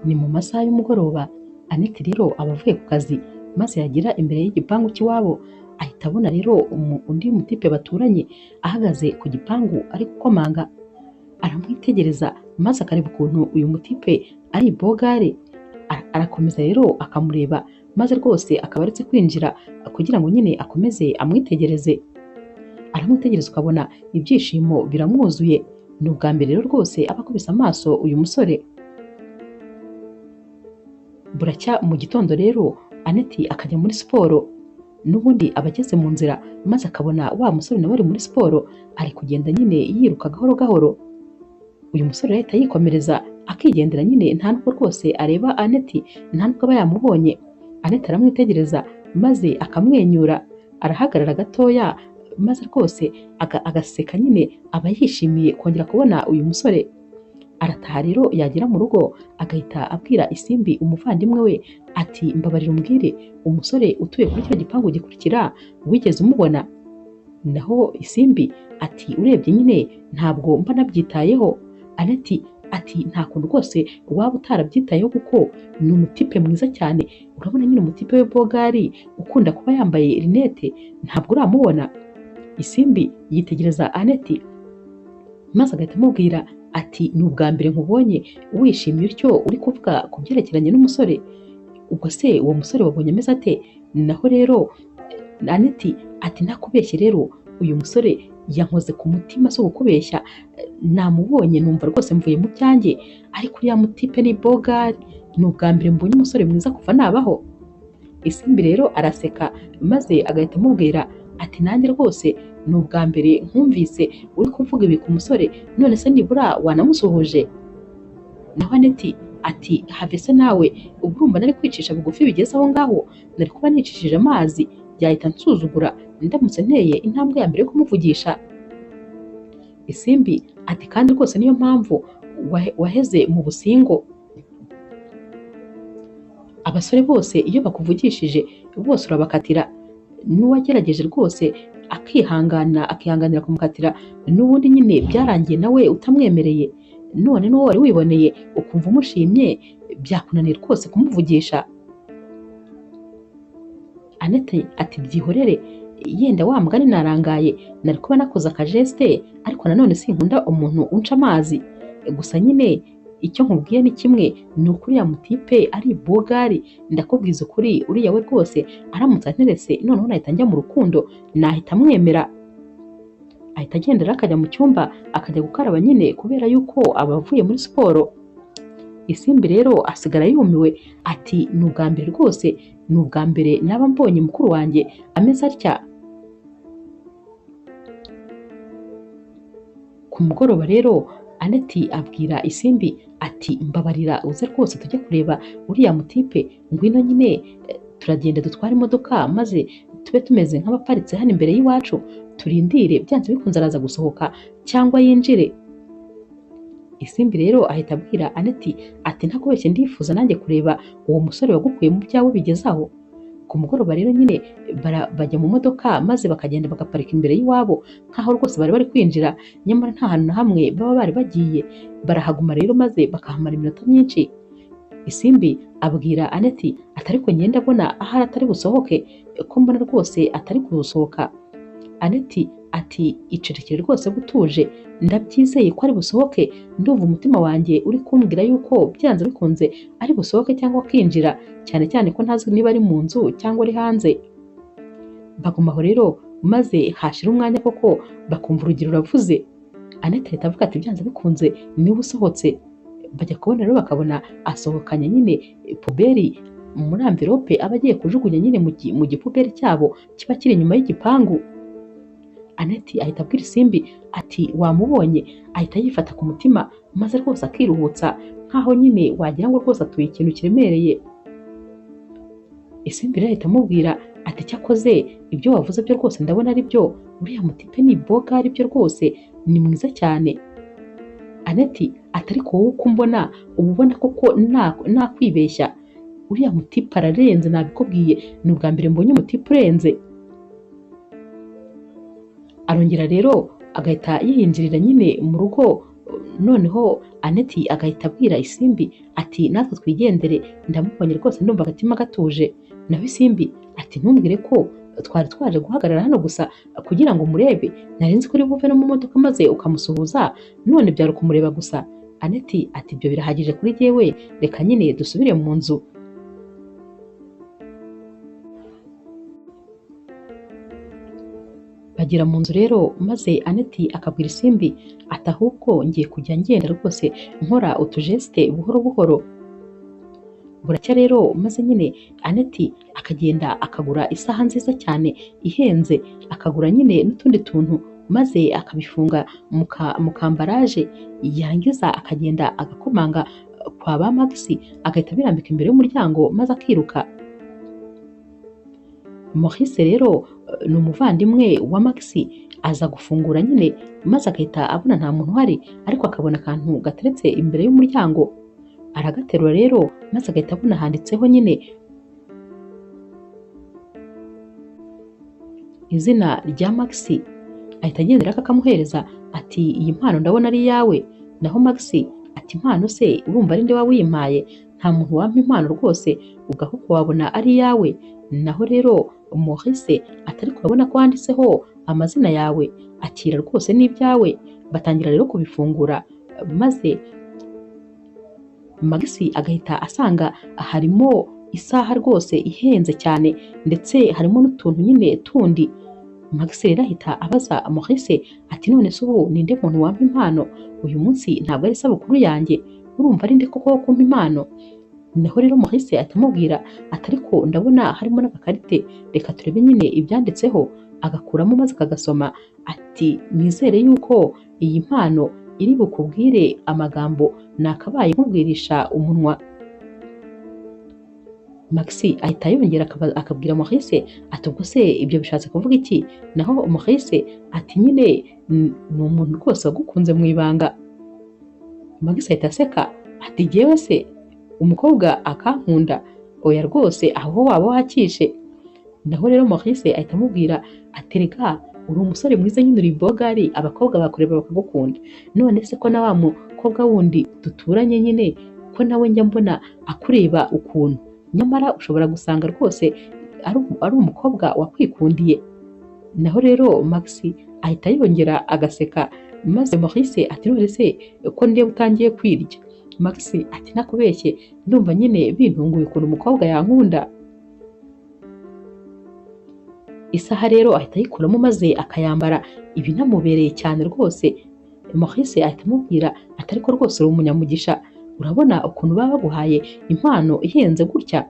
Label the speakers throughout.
Speaker 1: Ni mu masaha y'umugoroba, Annette rero aba avuye ku kazi maze yagera imbere y'igipangu cy'iwabo ahita abona rero undi mutipe baturanye ahagaze ku gipangu ari gukomanga. Aramwitegereza maze akareba ukuntu uyu mutipe ari bogare. Arakomeza rero akamureba maze rwose akaba aretse kwinjira kugira ngo nyine akomeze amwitegereze. Aramwitegereza ukabona ibyishimo biramwuzuye. Ni ubwa mbere rero rwose aba akubise amaso uyu musore. Buracya mu gitondo rero Annette akajya muri siporo. N'ubundi aba ageze mu nzira maze akabona wa musore nawe ari muri siporo ari kugenda nyine yiruka gahoro gahoro. Uyu musore ahita yikomereza akigendera nyine nta nubwo rwose areba Annette, nta nubwo aba yamubonye. Annette aramwitegereza maze akamwenyura, arahagarara gatoya maze rwose agaseka nyine aba yishimiye kongera kubona uyu musore. Arataha rero yagera mu rugo agahita abwira Isimbi umuvandimwe we ati mbabarira umbwire umusore utuye kuri cyo gipangu gikurikira wigeze umubona? Naho Isimbi ati urebye nyine ntabwo mba nabyitayeho. Annette ati nta kuntu rwose waba utarabyitayeho kuko ni umutipe mwiza cyane, urabona nyine umutipe we bogari ukunda kuba yambaye rinete, ntabwo uramubona? Isimbi yitegereza Annette maze agahita amubwira ati ni ubwa mbere nkubonye wishimiye utyo uri kuvuga ku byerekeranye n'umusore, ubwo se uwo musore wabonye ameze ate? Naho rero Annette ati ntakubeshye rero uyu musore yankoze ku mutima so gukubeshya, namubonye numva rwose mvuye mu byanjye, ariko uriya mutipe ni bogari, ni ubwa mbere mbonye umusore mwiza kuva nabaho. Isimbi rero araseka maze agahita amubwira ati nanjye rwose ni ubwa mbere nkumvise uri kuvuga ibi ku musore, none se nibura wanamusuhuje? Naho Annette ati have se nawe ubwo urumva nari kwicisha bugufi bigeze aho ngaho, nari kuba nicishije amazi byahita nsuzugura ndamutse nteye intambwe ya mbere yo kumuvugisha? Isimbi ati kandi rwose niyo mpamvu waheze mu busingo. Abasore bose iyo bakuvugishije bose urabakatira, n'uwagerageje rwose akihanganira kumukatira n'ubundi nyine byarangiye nawe utamwemereye, none n'uwo wari wiboneye ukumva umushimye byakunaniye rwose kumuvugisha. Annette ati byihorere, yenda wa mugani narangaye nari kuba nakoze akajeste, ariko nanone sinkunda umuntu unca amazi. Gusa nyine icyo nkubwiye ni kimwe, ni ukuri ya mutipe ari bogari, ndakubwiza ukuri uriya we rwose aramutse anterese noneho nahita njya mu rukundo, nahita mwemera. Ahita agendera akajya mu cyumba akajya gukaraba nyine kubera yuko aba avuye muri siporo. Isimbi rero asigara yumiwe ati ni ubwa mbere rwose, ni ubwa mbere naba mbonye mukuru wanjye ameze atya. Ku mugoroba rero Annette abwira Isimbi ati mbabarira uze rwose tujye kureba uriya mutipe, ngwino nyine turagenda dutwara imodoka maze tube tumeze nk'abaparitse hano imbere y'iwacu, turindire byanze bikunze araza gusohoka cyangwa yinjire. Isimbi rero ahita abwira Annette ati ntakubeshye ndifuza nanjye kureba uwo musore wagukuye mu byawe bigezaho. Ku mugoroba rero nyine bajya mu modoka maze bakagenda bagaparika imbere y'iwabo nkaho rwose bari kwinjira, nyamara nta hantu na hamwe baba bari bagiye. Barahaguma rero maze bakahamara iminota myinshi. Isimbi abwira Annette ati ariko ngenda abona ahari atari busohoke, ko mbona rwose atari gusohoka. Annette ati icecekere rwose gutuje, ndabyizeye ko ari busohoke, ndumva umutima wanjye uri kumbwira yuko byanze bikunze ari busohoke cyangwa akinjira, cyane cyane ko ntazi niba ari mu nzu cyangwa ari hanze. Bagumaho rero maze hashira umwanya koko bakumva urugi ruravuze. Annette ahita avuga ati byanze bikunze niba usohotse. Bajya kubona rero bakabona asohokanye nyine puberi muri amvirope aba agiye kujugunya nyine mu gipuberi cyabo kiba kiri inyuma y'igipangu. Annette ahita abwira Isimbi ati wamubonye? Ahita yifata ku mutima maze rwose akiruhutsa nkaho nyine wagira ngo rwose atuye ikintu kiremereye. Isimbi rero ahita amubwira ati cyakoze ibyo wavuze byo rwose ndabona ari byo, uriya mutipe ni bogari byo rwose, ni mwiza cyane. Annette ati ariko wowe uko mbona uba ubona koko nta kwibeshya, uriya mutipe ararenze nabikubwiye, ni ubwa mbere mbonye umutipe urenze. Arongera rero agahita yiyinjirira nyine mu rugo noneho Aneti agahita abwira Isimbi ati natwe twigendere, ndamubonye rwose ndumva agatima gatuje. Naho Isimbi ati ntumbwire ko twari twaje guhagarara hano gusa kugira ngo murebe, nari nzi ko uri buve no mu modoka maze ukamusuhuza, none byari ukumureba gusa. Aneti ati ibyo birahagije kuri jyewe, reka nyine dusubire mu nzu. Bagera mu nzu rero maze Aneti akabwira Isimbi ati ahubwo ngiye kujya ngenda rwose nkora utujesite buhoro buhoro. Buracya rero maze nyine Aneti akagenda akagura isaha nziza cyane ihenze, akagura nyine n'utundi tuntu maze akabifunga mu kambaraje, yarangiza akagenda agakomanga kwa ba Maxi agahita abirambika imbere y'umuryango maze akiruka. Maurice rero ni umuvandimwe wa Maxi, aza gufungura nyine maze agahita abona nta muntu uhari, ariko akabona akantu gateretse imbere y'umuryango, aragaterura rero maze agahita abona handitseho nyine izina rya Maxi, ahita agendera akamuhereza ati iyi mpano ndabona ari iyawe. Naho Maxi ati impano se urumva ari nde wawimpaye? Nta muntu wampa impano rwose, ugahubwo wabona ari iyawe. Naho rero Maurice atari kurabona ko handitseho amazina yawe, akira rwose n'ibyawe. Batangira rero kubifungura maze Maxi agahita asanga harimo isaha rwose ihenze cyane ndetse harimo n'utuntu nyine tundi. Maxi rero ahita abaza Maurice ati none se ubu ninde muntu wampa impano? Uyu munsi ntabwo ari isabukuru yanjye, urumva ari nde koko kumpa impano? Naho rero Maurice atamubwira ati ariko ndabona harimo n'agakarite, reka turebe nyine ibyanditseho. Agakuramo maze akagasoma ati nizere yuko iyi mpano iri bukubwire amagambo nakabaye nkubwirisha umunwa. Maxi ahita yongera akabwira Maurice ati ubwo se ibyo bishatse kuvuga iki? Naho Maurice ati nyine ni umuntu rwose wagukunze mu ibanga. Maxi ahita aseka ati jyewe se umukobwa akankunda? Oya rwose aho waba wakishe. Naho rero Maurice ahita amubwira ati rega uri umusore mwiza nyine uri bogari, abakobwa bakureba bakagukunda. None se ko na wa mukobwa wundi duturanye nyine ko nawe njya mbona akureba ukuntu, nyamara ushobora gusanga rwose ari umukobwa wakwikundiye. Naho rero Maxi ahita yongera agaseka maze Maurice ati none se ko ndeba utangiye kwirya? Maxi ati nakubeshye, ndumva nyine bintunguye ukuntu umukobwa yankunda. Isaha rero ahita ayikuramo maze akayambara, ibinamubereye cyane rwose. Maurice ahita amubwira ati ariko rwose uri umunyamugisha, urabona ukuntu baba baguhaye impano ihenze gutya.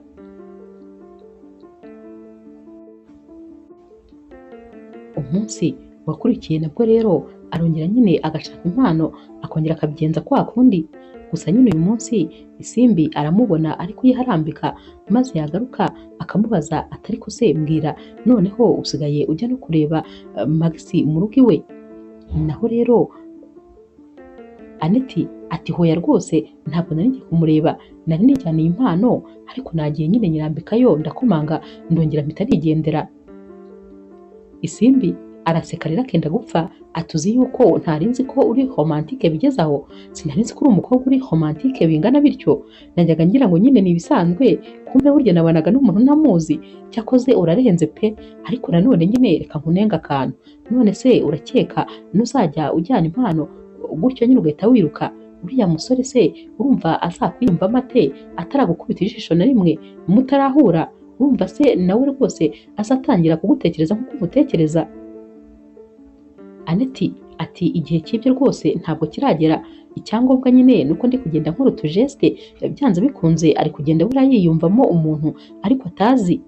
Speaker 1: Umunsi wakurikiye nabwo rero arongera nyine agashaka impano akongera akabigenza kwa kundi. Gusa nyine uyu munsi Isimbi aramubona ari kuyiharambika maze yagaruka akamubaza atari ko se mbwira noneho usigaye ujya no kureba Maxi mu rugo iwe? Naho rero Aneti ati hoya rwose ntabwo nari ngiye kumureba, nari nijyaniye impano ariko nagiye nyine nyirambikayo ndakomanga ndongera mpita nigendera. Isimbi araseka rero akenda gupfa atuzi yuko ntari nzi ko uri romantike bigeze aho, sinari nzi ko uri umukobwa uri romantike bingana bityo, najyaga ngira ngo nyine ni ibisanzwe, kumbe burya nabanaga n'umuntu ntamuzi. Cyakoze urarenze pe, ariko nanone nyine reka nkunenga akantu. None se urakeka nuzajya ujyana impano gutyo nyine ugahita wiruka? Uriya musore se urumva azakwiyumvamo ate ataragukubita ijisho na rimwe mutarahura? Urumva se nawe rwose azatangira kugutekereza nk'uko umutekereza? Aneti ati igihe cy'ibyo rwose ntabwo kiragera, icyangombwa nyine nuko ndi kugenda nkora utujesite, byanze bikunze ari kugenda buriya yiyumvamo umuntu ariko atazi.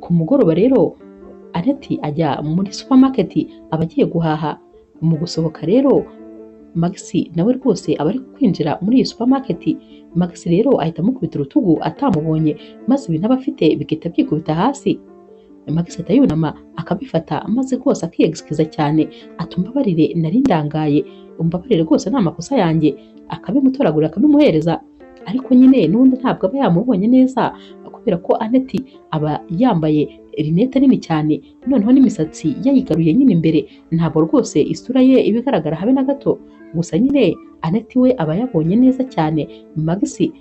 Speaker 1: Ku mugoroba rero Aneti ajya muri supermarket aba agiye guhaha. Mu gusohoka rero Maxi nawe rwose aba ari kwinjira muri iyi supermarket. Maxi rero ahita amukubita urutugu atamubonye maze ibintu aba afite bigahita byikubita hasi. Maxi ahita yunama akabifata maze rwose akiyegisikiza cyane ati umbabarire nari ndangaye, umbabarire rwose nta makosa yanjye, akabimutoragura akabimuhereza. Ariko nyine n'ubundi ntabwo aba yamubonye neza kubera ko Aneti aba yambaye rinete nini cyane, noneho n'imisatsi yayigaruye nyine imbere, ntabwo rwose isura ye iba igaragara habe na gato. Gusa nyine Aneti we aba yabonye neza cyane Magisi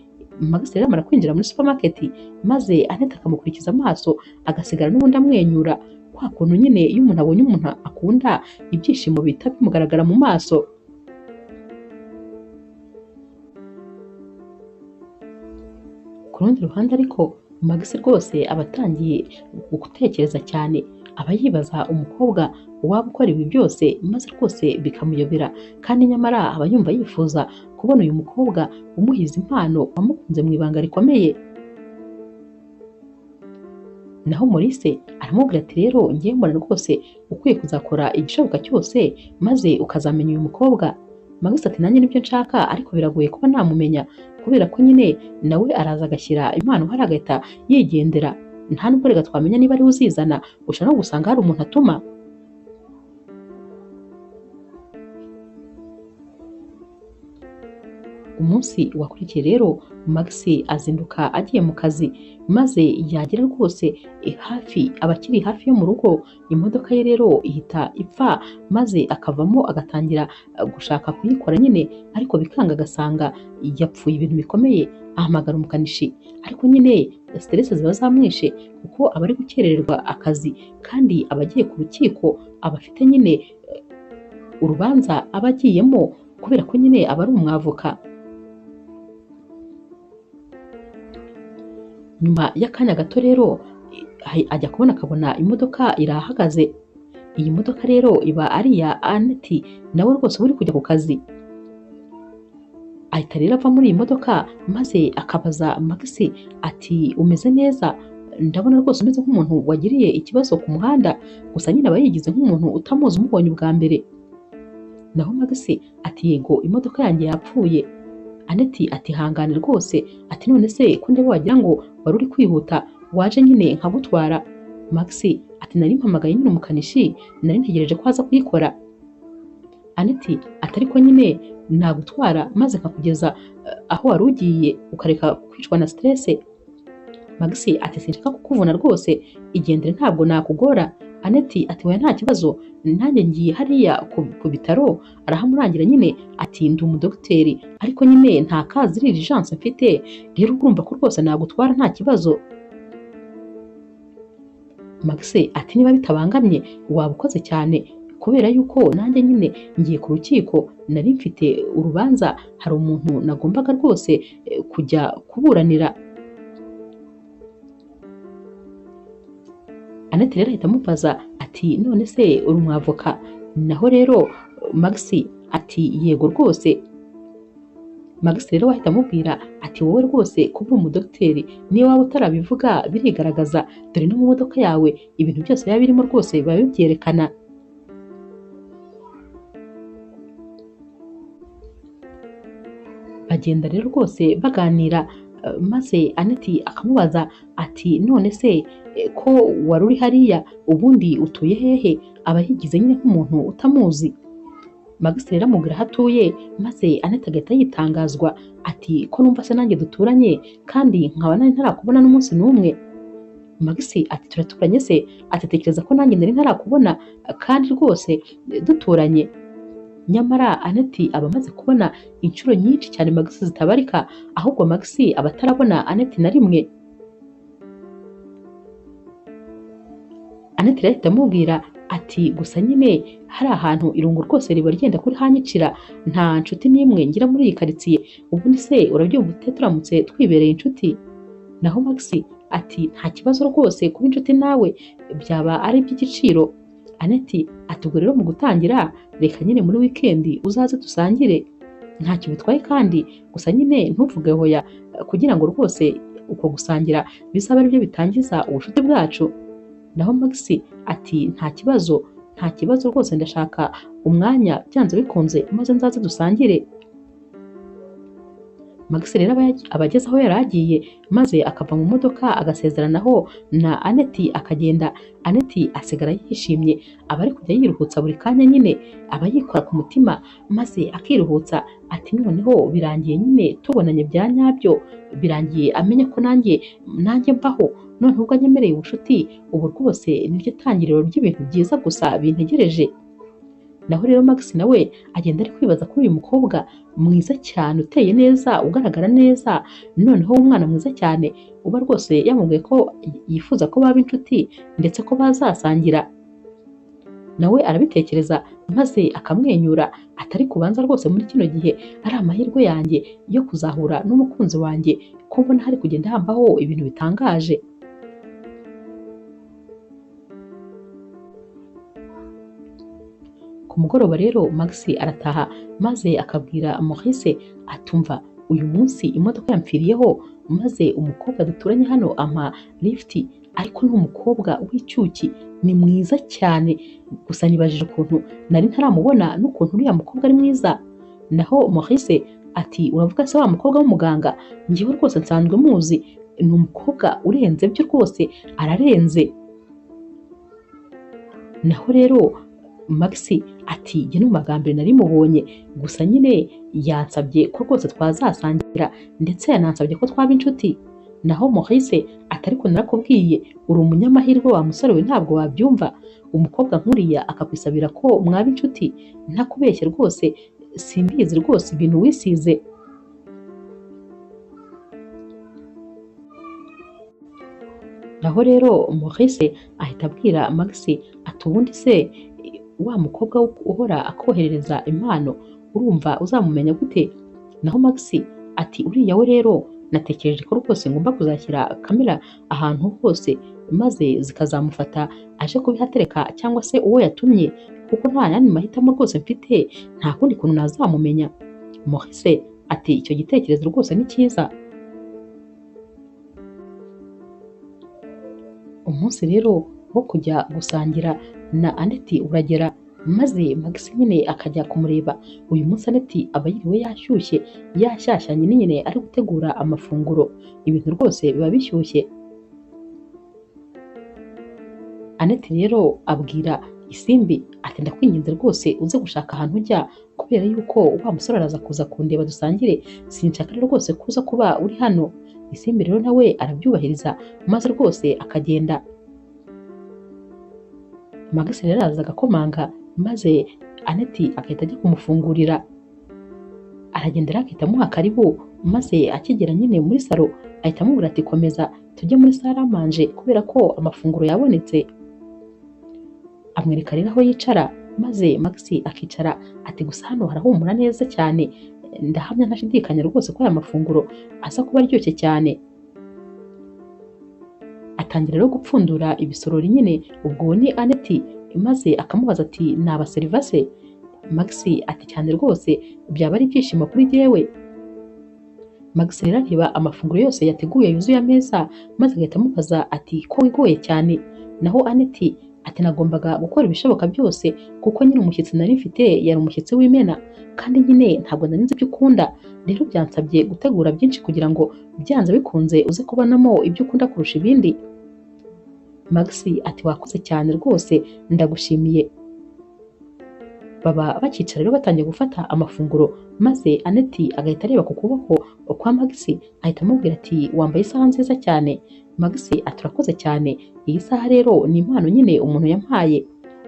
Speaker 1: rero amara kwinjira muri supermarket, maze Aneti akamukurikiza amaso, agasigara n'ubundi amwenyura, kwa kuntu nyine iyo umuntu abonye umuntu akunda, ibyishimo bihita bimugaragara mu maso. Ku rundi ruhande ariko Magisi rwose aba atangiye gutekereza cyane, aba yibaza umukobwa waba ukora ibi byose, maze rwose bikamuyobera, kandi nyamara aba yumva yifuza kubona uyu mukobwa umuhiza impano wamukunze mu ibanga rikomeye. Naho Maurice aramubwira ati rero ngiye mbona rwose ukwiye kuzakora igishoboka cyose maze ukazamenya uyu mukobwa. Magisi ati nanjye nibyo nshaka, ariko biragoye kuba namumenya, kubera ko nyine nawe araza agashyira impano hari agahita yigendera, nta nubwo reka twamenya niba ariwe uzizana, ushobora no gusanga hari umuntu atuma. Umunsi wakurikiye rero Magisi azinduka agiye mu kazi, maze yagera rwose aba akiri hafi yo mu rugo, imodoka ye rero ihita ipfa, maze akavamo agatangira gushaka kuyikora nyine, ariko bikanga, agasanga yapfuye ibintu bikomeye. Ahamagara umukanishi, ariko nyine stress ziba zamwishe kuko aba ari gukerererwa akazi, kandi aba agiye ku rukiko, aba afite nyine urubanza aba agiyemo, kubera ko nyine aba ari umwavoka. Nyuma y'akanya gato rero ajya kubona akabona imodoka irahagaze. Iyi modoka rero iba ari iya Aneti, nawe rwose uri kujya ku kazi. Ahita rero ava muri iyi modoka, maze akabaza Magisi ati umeze neza? Ndabona rwose umeze nk'umuntu wagiriye ikibazo ku muhanda, gusa nyine aba yigize nk'umuntu utamuzi umubonye ubwa mbere. Naho Magisi ati yego, imodoka yanjye yapfuye. Aneti ati hangane rwose, ati none se ko ndeba wagira ngo wari uri kwihuta, waje nyine nkagutwara. Magisi ati nari mpamagaye nyine umukanishi, nari ntegereje ko aza kuyikora. Aneti ati ariko nyine nagutwara maze nkakugeza aho wari ugiye, ukareka kwicwa na stress. Magisi ati sinshaka kukuvuna rwose, igendere ntabwo nakugora. Aneti ati oya nta kibazo, nanjye ngiye hariya ku bitaro, arahamurangira nyine, ati ndi umudogiteri, ariko nyine nta kazi urgence mfite, rero urumva ko rwose nagutwara nta kibazo. Magisi ati niba bitabangamye waba ukoze cyane, kubera yuko nanjye nyine ngiye ku rukiko, nari mfite urubanza, hari umuntu nagombaga rwose kujya kuburanira. Aneti rero ahita amubaza ati none se uri umwavoka? Naho rero Magisi ati yego rwose. Magisi rero ahita amubwira ati wowe rwose kuba umudogiteri, niba waba utarabivuga birigaragaza, dore no mu modoka yawe ibintu byose biba birimo rwose biba bibyerekana. Bagenda rero rwose baganira, maze Aneti akamubaza ati none se ko wari uri hariya, ubundi utuye hehe? Aba yigize nyine nk'umuntu utamuzi. Magisi rero amubwira aho atuye, maze Aneti agahita yitangazwa ati ko numva se nanjye duturanye, kandi nkaba nari ntarakubona n'umunsi n'umwe. Magisi ati turaturanye se? Ati tekereza ko nanjye nari ntarakubona kandi rwose duturanye. Nyamara Aneti aba amaze kubona inshuro nyinshi cyane Magisi zitabarika, ahubwo Magisi aba atarabona Aneti na rimwe. Aneti rero ahita amubwira ati gusa nyine hari ahantu irungu rwose riba ryenda kuri hanyicira, nta nshuti n'imwe ngira muri iyi karitsiye, ubundi se urabyumva ute turamutse twibereye inshuti? Naho Magisi ati nta kibazo rwose, kuba inshuti nawe byaba ari iby'igiciro. Aneti ati ubwo rero mu gutangira reka nyine muri weekend uzaze dusangire, ntacyo bitwaye, kandi gusa nyine ntuvuge hoya, kugira ngo rwose uko gusangira bizaba ari byo bitangiza ubucuti bwacu. Naho Magisi ati nta kibazo rwose, ndashaka umwanya byanze bikunze maze nzaze dusangire. Magisi rero aba ageze aho yari agiye, maze akava mu modoka agasezeranaho na Aneti akagenda. Aneti asigara yishimye, aba ari kujya yiruhutsa buri kanya nyine, aba yikora ku mutima maze akiruhutsa ati noneho birangiye nyine tubonanye bya nyabyo, birangiye amenye ko nanjye mbaho, none ubwo anyemereye ubucuti ubu rwose niryo tangiriro ry'ibintu byiza gusa bintegereje. Naho rero Max nawe agenda ari kwibaza kuri uyu mukobwa mwiza cyane uteye neza ugaragara neza, noneho umwana mwiza cyane uba rwose yamubwiye ko yifuza ko baba inshuti ndetse ko bazasangira. Nawe arabitekereza maze akamwenyura, atari kubanza rwose muri kino gihe ari amahirwe yanjye yo kuzahura n'umukunzi wanjye, ko mbona hari kugenda hambaho ibintu bitangaje. Ku mugoroba rero Max arataha maze akabwira Maurice atumva uyu munsi imodoka yampfiriyeho, maze umukobwa duturanye hano ampa lift, ariko ni umukobwa w'icyuki, ni mwiza cyane, gusa nibajije ukuntu nari ntaramubona n'ukuntu uriya mukobwa ari mwiza. Naho Maurice ati uravuga se wa mukobwa w'umuganga? Njyewe rwose nsanzwe muzi, ni umukobwa urenze byo rwose, ararenze. Naho rero Max ati jye no magambere nari mubonye, gusa nyine yansabye ko rwose twazasangira ndetse yanansabye ko twaba inshuti. Naho Maurice ati ariko narakubwiye uri umunyamahirwe wa musore we, ntabwo wabyumva umukobwa nkuriya akakwisabira ko mwaba inshuti, ntakubeshye rwose simbizi rwose ibintu wisize. Naho rero Maurice ahita abwira Max ati ubundi se wa mukobwa uhora akoherereza impano urumva uzamumenya gute? Naho Max ati uriya we rero natekereje ko rwose ngomba kuzashyira kamera ahantu hose maze zikazamufata aje kubihatereka cyangwa se uwo yatumye, kuko nta yandi mahitamo rwose mfite, nta kundi kuntu nazamumenya. Maurice ati icyo gitekerezo rwose ni cyiza. Umunsi rero wo kujya gusangira na Annette uragera, maze Max nyine akajya kumureba. Uyu munsi Annette aba yiriwe yashyushye yashyashyanye, nyine ari gutegura amafunguro, ibintu rwose biba bishyushye. Annette rero abwira Isimbi ati ndakwinginze rwose uze gushaka ahantu ujya, kubera yuko wa musore araza kuza kundeba dusangire, sinshaka rero rwose kuza kuba uri hano. Isimbi rero nawe arabyubahiriza maze rwose akagenda. Max rero araza agakomanga maze Annette agahita ajya kumufungurira, aragendera akahita amuha karibu, maze akigera nyine muri salo ahita amubwira ati komeza tujye muri sale amanje kubera ko amafunguro yabonetse. Amwereka rero aho yicara maze Max akicara ati gusa hano harahumura neza cyane, ndahamya ntashidikanya rwose ko aya mafunguro aza kuba aryoshye cyane. Atangira rero gupfundura ibisorori nyine, ubwo ni Annette maze akamubaza ati naba serivase? Max ati cyane rwose byaba ari ibyishimo kuri jyewe. Max rero areba amafunguro yose yateguye yuzuye ameza maze agahita amubaza ati ko wigoye cyane? Naho Annette ati nagombaga gukora ibishoboka byose kuko nyine umushyitsi nari mfite yari umushyitsi w'imena, kandi nyine ntabwo nari nzi ibyo ukunda, rero byansabye gutegura byinshi kugira ngo byanze bikunze uze kubonamo ibyo ukunda kurusha ibindi. Max ati wakoze cyane rwose ndagushimiye. Baba bakicara rero batangiye gufata amafunguro, maze Annette agahita areba ku kuboko kwa Max ahita amubwira ati wambaye isaha nziza cyane. Max ati urakoze cyane, iyi saha rero ni impano nyine umuntu yampaye.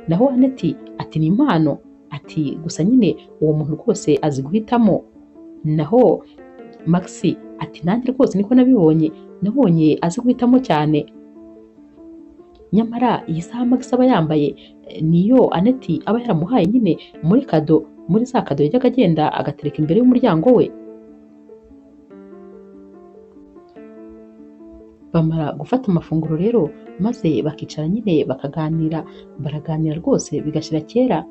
Speaker 1: Naho Annette ati ni impano? Ati gusa nyine uwo muntu rwose azi guhitamo. Naho Max ati nanjye rwose niko nabonye azi guhitamo cyane. Nyamara iyi saha Max aba yambaye niyo Annette aba yaramuhaye nyine muri kado, muri za kado yajyaga agenda agatereka imbere y'umuryango we. Bamara gufata amafunguro rero maze bakicara nyine bakaganira, baraganira rwose bigashira kera.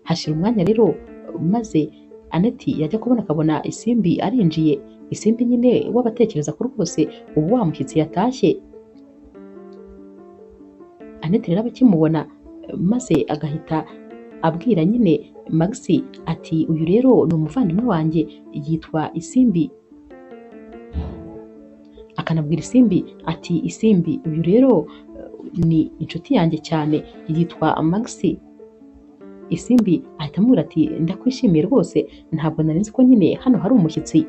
Speaker 1: Hashira umwanya rero maze Annette yajya kubona akabona Isimbi arinjiye. Isimbi nyine wabatekereza ko rwose ubu wa mushyitsi yatashye. Annette rero abakimubona maze agahita abwira nyine Max ati uyu rero ni umuvandimwe wanjye yitwa Isimbi. Akanabwira Isimbi ati Isimbi uyu rero ni inshuti yanjye cyane yitwa Max. Isimbi ahita amubwira ati ndakwishimiye rwose, ntabwo nari nzi ko nyine hano hari umushyitsi.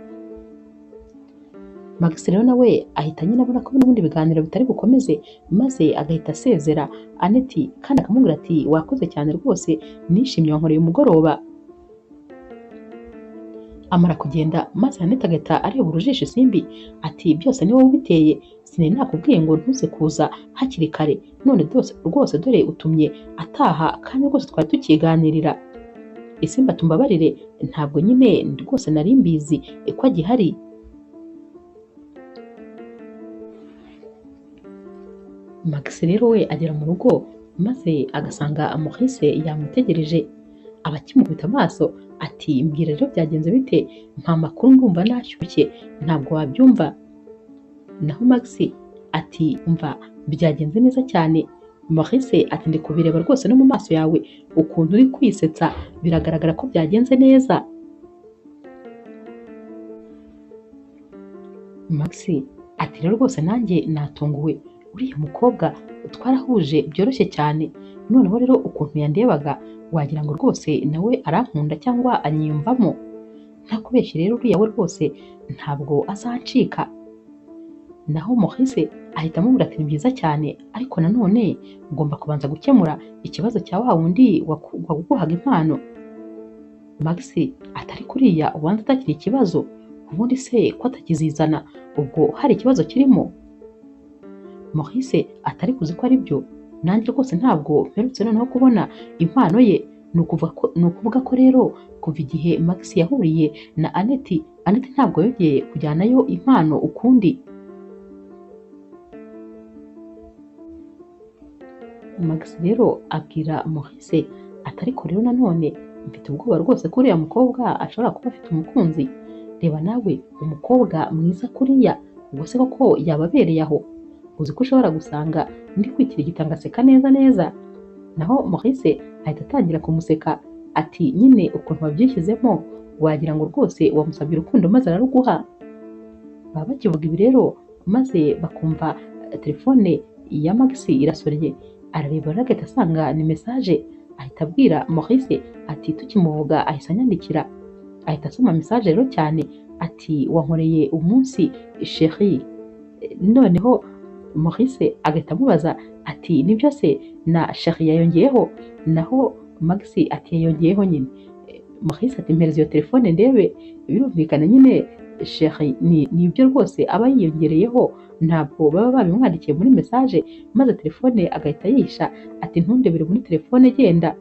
Speaker 1: Max rero nawe ahita nyine abona ko n'ubundi ibiganiro bitari bukomeze, maze agahita asezera Annette kandi akamubwira ati wakoze cyane rwose, nishimye wankoreye umugoroba. Amara kugenda maze Annette agahita areba urujijo Simbi ati byose ni wowe ubiteye, sinari nakubwiye ngo ntuze kuza hakiri kare, none rwose dore utumye ataha kandi rwose twari tukiganirira. Isimbi atumbabarire, ntabwo nyine rwose nari mbizi ko agihari. Max rero we agera mu rugo maze agasanga Maurice yamutegereje, aba akimukubita amaso ati mbwira rero byagenze bite, mpa makuru ndumva nashyushye ntabwo wabyumva. Naho Max ati umva byagenze neza cyane. Maurice ati ndi kubireba rwose no mu maso yawe ukuntu uri kwisetsa biragaragara ko byagenze neza. Max ati rero rwose nanjye natunguwe, uriya mukobwa twarahuje byoroshye cyane, noneho rero ukuntu yandebaga wagira ngo rwose nawe arankunda cyangwa anyiyumvamo, ntakubeshye rero uriya we rwose ntabwo azancika. Naho Maurice ahita amubwira ati ni byiza cyane, ariko nanone ugomba kubanza gukemura ikibazo cya wa wundi waguhaga impano. Max atari kuriya ubanza atakiri ikibazo, ubundi se ko atakizizana ubwo hari ikibazo kirimo. Maurice atari kuzi ko ari byo, nanjye rwose ntabwo mperutse noneho kubona impano ye. Ni ukuvuga ko rero kuva igihe Max yahuriye na Annette ntabwo yongeye kujyanayo impano ukundi. Max rero abwira Maurice atari ko rero nanone mfite ubwoba rwose ko uriya mukobwa ashobora kuba afite umukunzi. Reba nawe umukobwa mwiza kuriya, ubwo se koko yababereye aho? Uzi ko ushobora gusanga ndi kwikirigita ngaseka neza neza. Naho Maurice ahita atangira kumuseka ati nyine ukuntu wabyishyizemo wagira ngo rwose wamusabye urukundo maze araruguha. Baba bakivuga ibi rero maze bakumva telefone ya Max irasoreye, arareba agahita asanga ni message, ahita abwira Maurice ati tukimuvuga ahise anyandikira, ahita asoma message rero cyane ati wankoreye umunsi chérie. Noneho Maurice agahita amubaza ati nibyo se na chérie yayongeyeho? Naho Max ati yayongeyeho nyine. Maurice ati mpereza iyo telefone ndebe. Birumvikana nyine chérie ni ibyo rwose aba yiyongereyeho, ntabwo baba babimwandikiye muri message, maze telefone agahita yisha ati ntundebere muri telefone genda.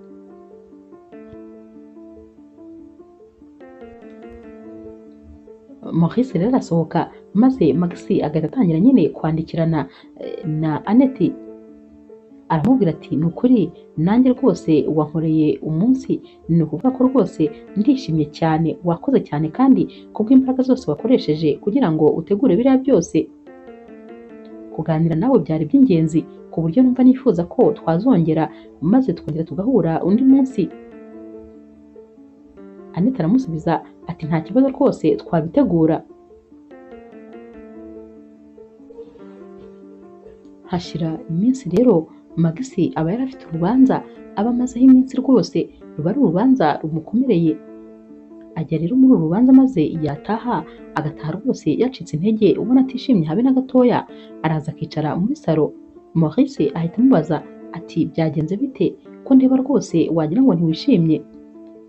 Speaker 1: Maurice rero arasohoka maze Max agahita atangira nyine kwandikirana na Annette, aramubwira ati ni ukuri nanjye rwose wankoreye umunsi, ni ukuvuga ko rwose ndishimye cyane, wakoze cyane kandi kubw'imbaraga zose wakoresheje kugira ngo utegure biriya byose. Kuganira nawe byari by'ingenzi ku buryo numva nifuza ko twazongera maze tukongera tugahura undi munsi. Annette aramusubiza ati nta kibazo rwose twabitegura. Hashira iminsi rero Max aba yari afite urubanza aba amazeho iminsi rwose, ruba ari urubanza rumukomereye. Ajya rero muri uru rubanza maze yataha agataha rwose yacitse intege ubona atishimye habe na gatoya, araza akicara muri salo. Maurice ahita amubaza ati byagenze bite ko ndeba rwose wagira ngo ntiwishimye?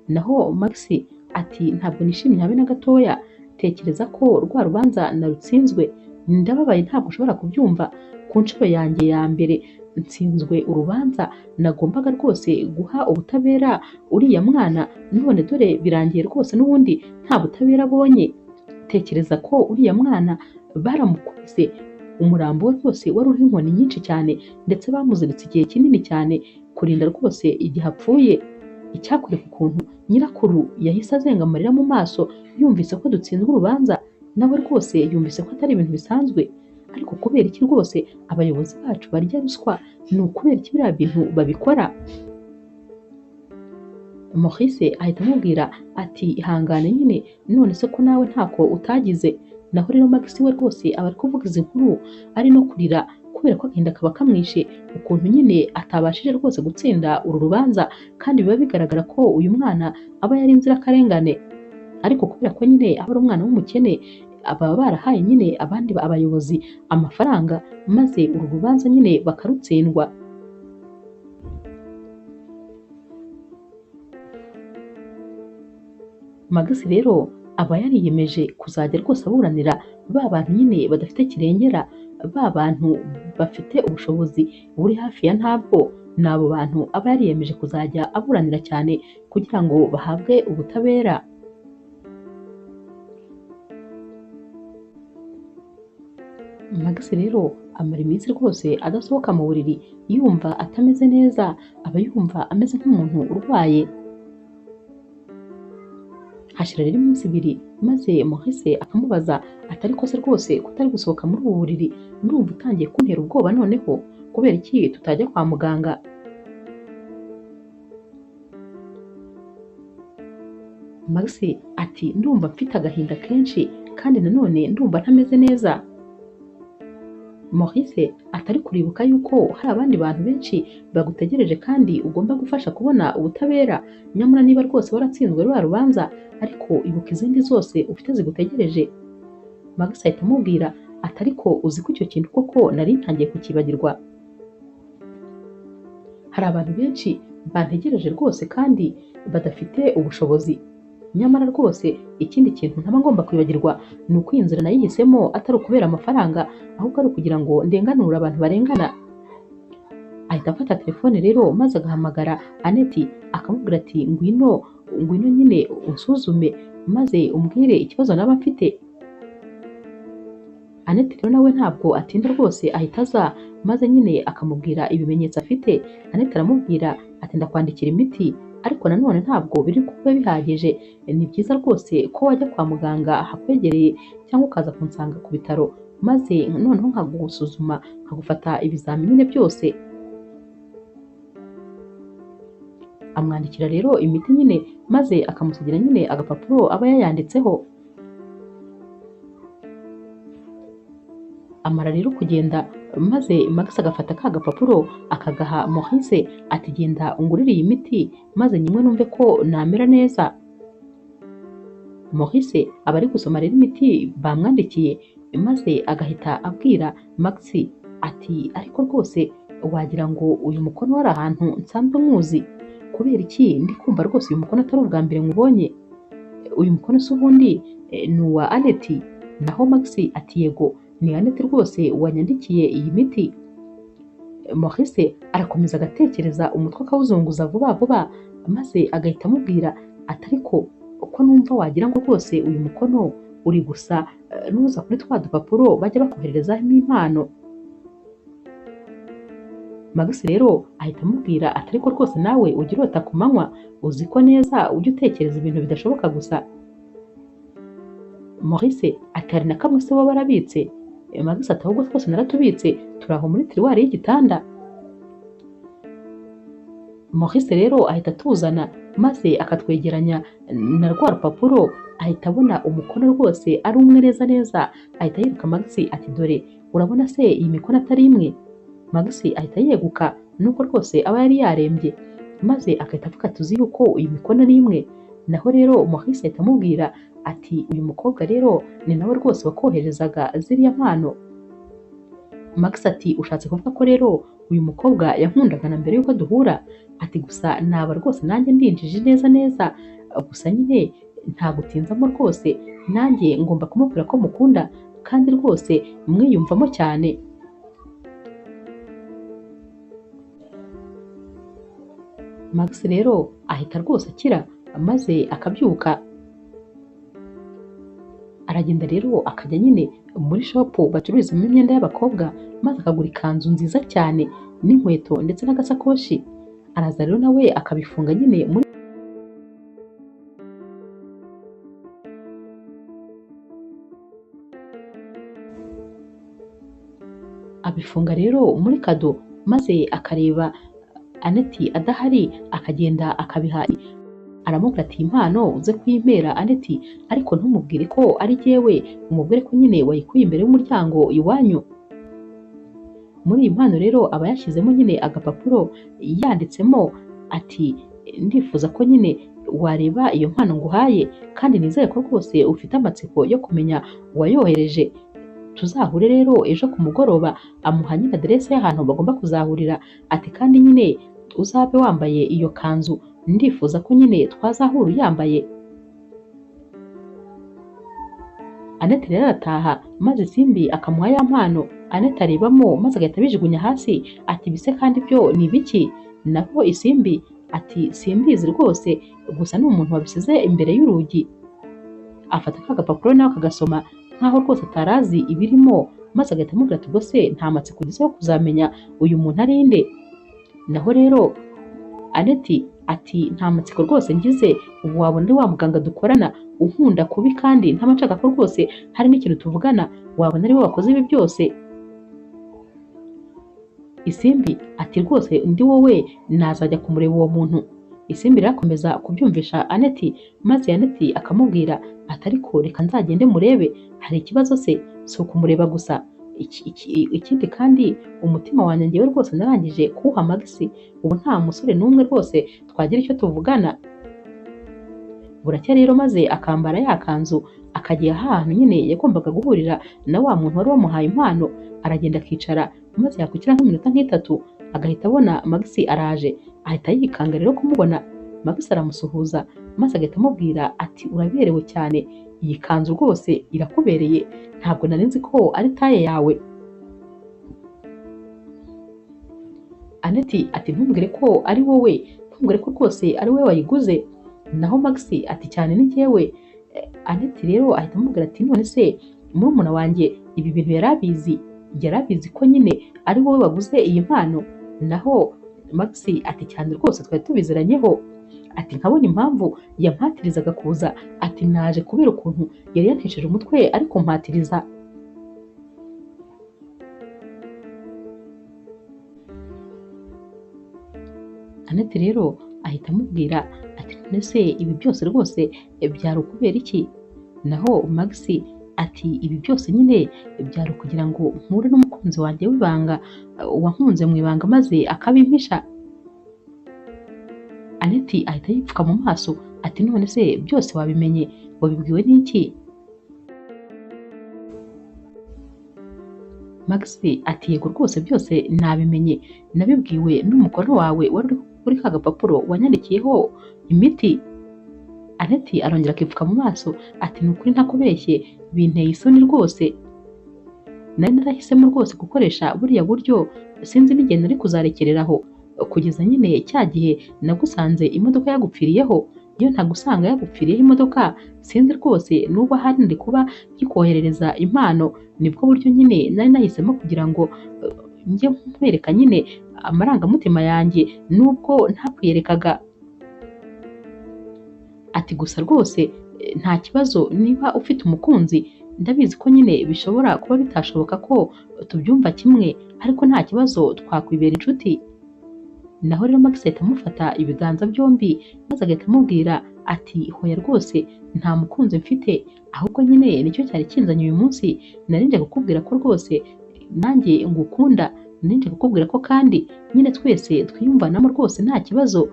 Speaker 1: Naho Max ati ntabwo nishimye habe na gatoya, tekereza ko rwa rubanza narutsinzwe, ndababaye ntabwo ushobora kubyumva. Ku nshuro yanjye ya mbere nsinzwe urubanza nagombaga rwose guha ubutabera uriya mwana, none dore birangiye rwose n'ubundi nta butabera abonye. Tekereza ko uriya mwana baramukubise, umurambo we rwose wari uriho inkoni nyinshi cyane ndetse bamuziritse igihe kinini cyane kurinda rwose igihe apfuye. Icyakwereka ukuntu nyirakuru yahise azenga amarira mu maso yumvise ko dutsinzwe urubanza, nawe rwose yumvise ko atari ibintu bisanzwe. Ariko kubera iki rwose abayobozi bacu barya ruswa? Ni ukubera iki biriya bintu babikora? Maurice ahita amubwira ati ihangane nyine, none se ko nawe ntako utagize. Naho rero Max we rwose aba ari kuvuga izi nkuru ari no kurira kubera ko agahinda kaba kamwishe, ukuntu nyine atabashije rwose gutsinda uru rubanza kandi biba bigaragara ko uyu mwana aba yari inzirakarengane. Ariko kubera ko nyine aba ari umwana w'umukene, baba barahaye nyine abandi abayobozi amafaranga maze uru rubanza nyine bakarutsindwa. Max rero aba yariyemeje kuzajya rwose aburanira ba bantu nyine badafite kirengera, ba bantu bafite ubushobozi buri hafi ya ntabwo, ni abo bantu aba yariyemeje kuzajya aburanira cyane kugira ngo bahabwe ubutabera. Max rero amara iminsi rwose adasohoka mu buriri, yumva atameze neza, aba yumva ameze nk'umuntu urwaye. Hashira rero iminsi ibiri maze Maurice akamubaza ati ariko se rwose kutari gusohoka muri ubu buriri, ndumva utangiye kuntera ubwoba noneho, kubera iki tutajya kwa muganga? Max ati ndumva mfite agahinda kenshi kandi nanone ndumva ntameze neza. Maurice atari kuribuka yuko hari abandi bantu benshi bagutegereje kandi ugomba gufasha kubona ubutabera, nyamara niba rwose waratsinzwe rwa rubanza ariko ibuka izindi zose ufite zigutegereje. Max ahita amubwira ati ariko uzi ko icyo kintu koko nari ntangiye kukibagirwa, hari abantu benshi bantegereje rwose kandi badafite ubushobozi, nyamara rwose ikindi kintu ntaba ngomba kwibagirwa ni uko iyi nzira nayihisemo atari ukubera amafaranga, ahubwo ari ukugira ngo ndenganure abantu barengana. Ahita afata telefone rero maze agahamagara Annette akamubwira ati ngwino nyine unsuzume maze umbwire ikibazo naba mfite. Annette rero nawe ntabwo atinda rwose ahita aza maze nyine akamubwira ibimenyetso afite. Annette aramubwira ati ndakwandikira imiti ariko nanone ntabwo biri kuba bihagije, ni byiza rwose ko wajya kwa muganga hakwegereye cyangwa ukaza kunsanga ku bitaro maze noneho nkagusuzuma nkagufata ibizamini byose. Amwandikira rero imiti nyine maze akamusigira nyine agapapuro aba yayanditseho. Amara rero kugenda maze Max agafata ka gapapuro akagaha Maurice ati genda ungurire iyi miti maze nyimwe numve ko namera neza. Maurice aba ari gusoma rero imiti bamwandikiye maze agahita abwira Max ati ariko rwose wagira ngo uyu mukono wari ahantu nsanzwe muzi, kubera iki ndi kumva rwose uyu mukono atari ubwa mbere mubonye, uyu mukono se ubundi ni uwa Annette? Naho Max ati yego ni Annette rwose wanyandikiye iyi miti. Maurice arakomeza agatekereza, umutwe akawuzunguza vuba vuba maze agahita amubwira ati ariko uko numva wagira ngo rwose uyu mukono uri gusa n'uza kuri twa dupapuro bajya bakohererezamo impano. Max rero ahita amubwira ati ariko rwose nawe ugira urota ku manywa, uzi ko neza ujya utekereza ibintu bidashoboka gusa. Maurice ati hari na kamwe se baba barabitse? Max ati ahubwo twose naratubitse turi aho muri tiruwari y'igitanda. Maurice rero ahita atuzana maze akatwegeranya na rwa rupapuro, ahita abona umukono rwose ari umwe neza neza, ahita yiruka Max ati dore urabona se iyi mikono atari imwe? Max ahita yeguka nuko rwose aba yari yarembye maze agahita avuga tuzi yuko iyi mikono ari imwe. Naho rero Maurice ahita amubwira ati uyu mukobwa rero ni nawe rwose wakoherezaga ziriya mpano. Max ati ushatse kuvuga ko rero uyu mukobwa yankundaga na mbere yuko duhura? Ati gusa naba rwose nanjye ndinjije neza neza, gusa nyine nta gutinzamo rwose, nanjye ngomba kumubwira ko mukunda kandi rwose mwiyumvamo cyane. Max rero ahita rwose akira maze akabyuka, aragenda rero akajya nyine muri shopu bacururizamo imyenda y'abakobwa maze akagura ikanzu nziza cyane n'inkweto ndetse n'agasakoshi. Araza rero nawe akabifunga nyine muri abifunga rero muri kado maze akareba Annette adahari akagenda akabiha. Aramubwira ati impano uze kuyimpera Annette, ariko ntumubwire ko ari jyewe, umubwire ko nyine wayikuye imbere y'umuryango iwanyu. Muri iyi mpano rero aba yashyizemo nyine agapapuro yanditsemo ati ndifuza ko nyine wareba iyo mpano nguhaye, kandi nizere ko rwose ufite amatsiko yo kumenya uwayohereje. Tuzahure rero ejo ku mugoroba. Amuha nyine aderese y'ahantu bagomba kuzahurira, ati kandi nyine uzabe wambaye iyo kanzu, ndifuza ko nyine twazahura uyambaye. Annette rero arataha, maze Isimbi akamuha ya mpano. Annette arebamo maze agahita abijugunya hasi, ati bise kandi byo ni ibiki? Naho Isimbi ati simbizi rwose, gusa ni umuntu wabisize imbere y'urugi. Afata ka gapapuro nawe akagasoma nkaho rwose atarazi ibirimo, maze agahita amubwira ati ubwo se nta matsiko ugize yo kuzamenya uyu muntu ari nde? Naho rero Annette ati nta matsiko rwose ngize, ubu wabona ari wa muganga dukorana unkunda kubi kandi ntamashaka ko rwose hari n'ikintu tuvugana, wabona ari we wakoze ibi byose. Isimbi ati rwose ndi wowe nazajya kumureba uwo muntu. Isimbi rero akomeza kubyumvisha Annette, maze Annette akamubwira ati ariko reka nzagende murebe, hari ikibazo se si ukumureba gusa, ikindi kandi umutima wanjye ngewe rwose narangije kuwuha Max, ubu nta musore n'umwe rwose twagira icyo tuvugana. Buracya rero maze akambara ya kanzu akajya ahantu nyine yagombaga guhurira na wa muntu wari wamuhaye impano, aragenda akicara, maze yakwicara nk'iminota nk'itatu agahita abona Max araje, ahita yikanga rero kumubona. Max aramusuhuza maze agahita amubwira ati uraberewe cyane, iyi kanzu rwose irakubereye, ntabwo nari nzi ko ari taye yawe. Annette ati ntumbwire ko ari wowe, ntumbwire ko rwose ari wowe wayiguze. Naho Max ati cyane ni jyewe. Annette rero ahita amubwira ati none se murumuna wanjye ibi bintu yari abizi ko nyine ari wowe waguze iyi mpano? Naho Max ati cyane rwose twari tubiziranyeho. Ati nkabona impamvu yampatirizaga kuza, ati naje kubera ukuntu yari yantesheje umutwe ariko mpatiriza. Annette rero ahita amubwira ati none se ibi byose rwose byari ukubera iki? Naho Max ati ibi byose nyine byari ukugira ngo mpure n'umukunzi wanjye w'ibanga, wankunze mu ibanga maze akabimpisha. Annette ahita yipfuka mu maso ati none se byose wabimenye, wabibwiwe n'iki? Max ati yego rwose byose nabimenye, nabibwiwe n'umukono wawe wari uri ka gapapuro wanyandikiyeho imiti. Annette arongera akipfuka mu maso ati ni ukuri ntakubeshye, binteye isoni rwose, nari narahisemo rwose gukoresha buriya buryo, sinzi n'igihe nari kuzarekereraho, kugeza nyine cya gihe nagusanze imodoka yagupfiriyeho. Iyo ntagusanga yagupfiriyeho imodoka, sinzi rwose n'ubu ahari ndi kuba nkikoherereza impano. Nibwo buryo nyine nari nahisemo kugira ngo njye nkwereka nyine amarangamutima yanjye nubwo ntakwiyerekaga. Ati gusa rwose nta kibazo niba ufite umukunzi, ndabizi ko nyine bishobora kuba bitashoboka ko tubyumva kimwe, ariko nta kibazo twakwibera inshuti. Naho rero Max ahita amufata ibiganza byombi maze agahita amubwira ati hoya rwose nta mukunzi mfite, ahubwo nyine nicyo cyari kinzanye uyu munsi, nari nje kukubwira ko rwose nanjye ngukunda, nari nje kukubwira ko kandi nyine twese twiyumvanamo rwose nta kibazo.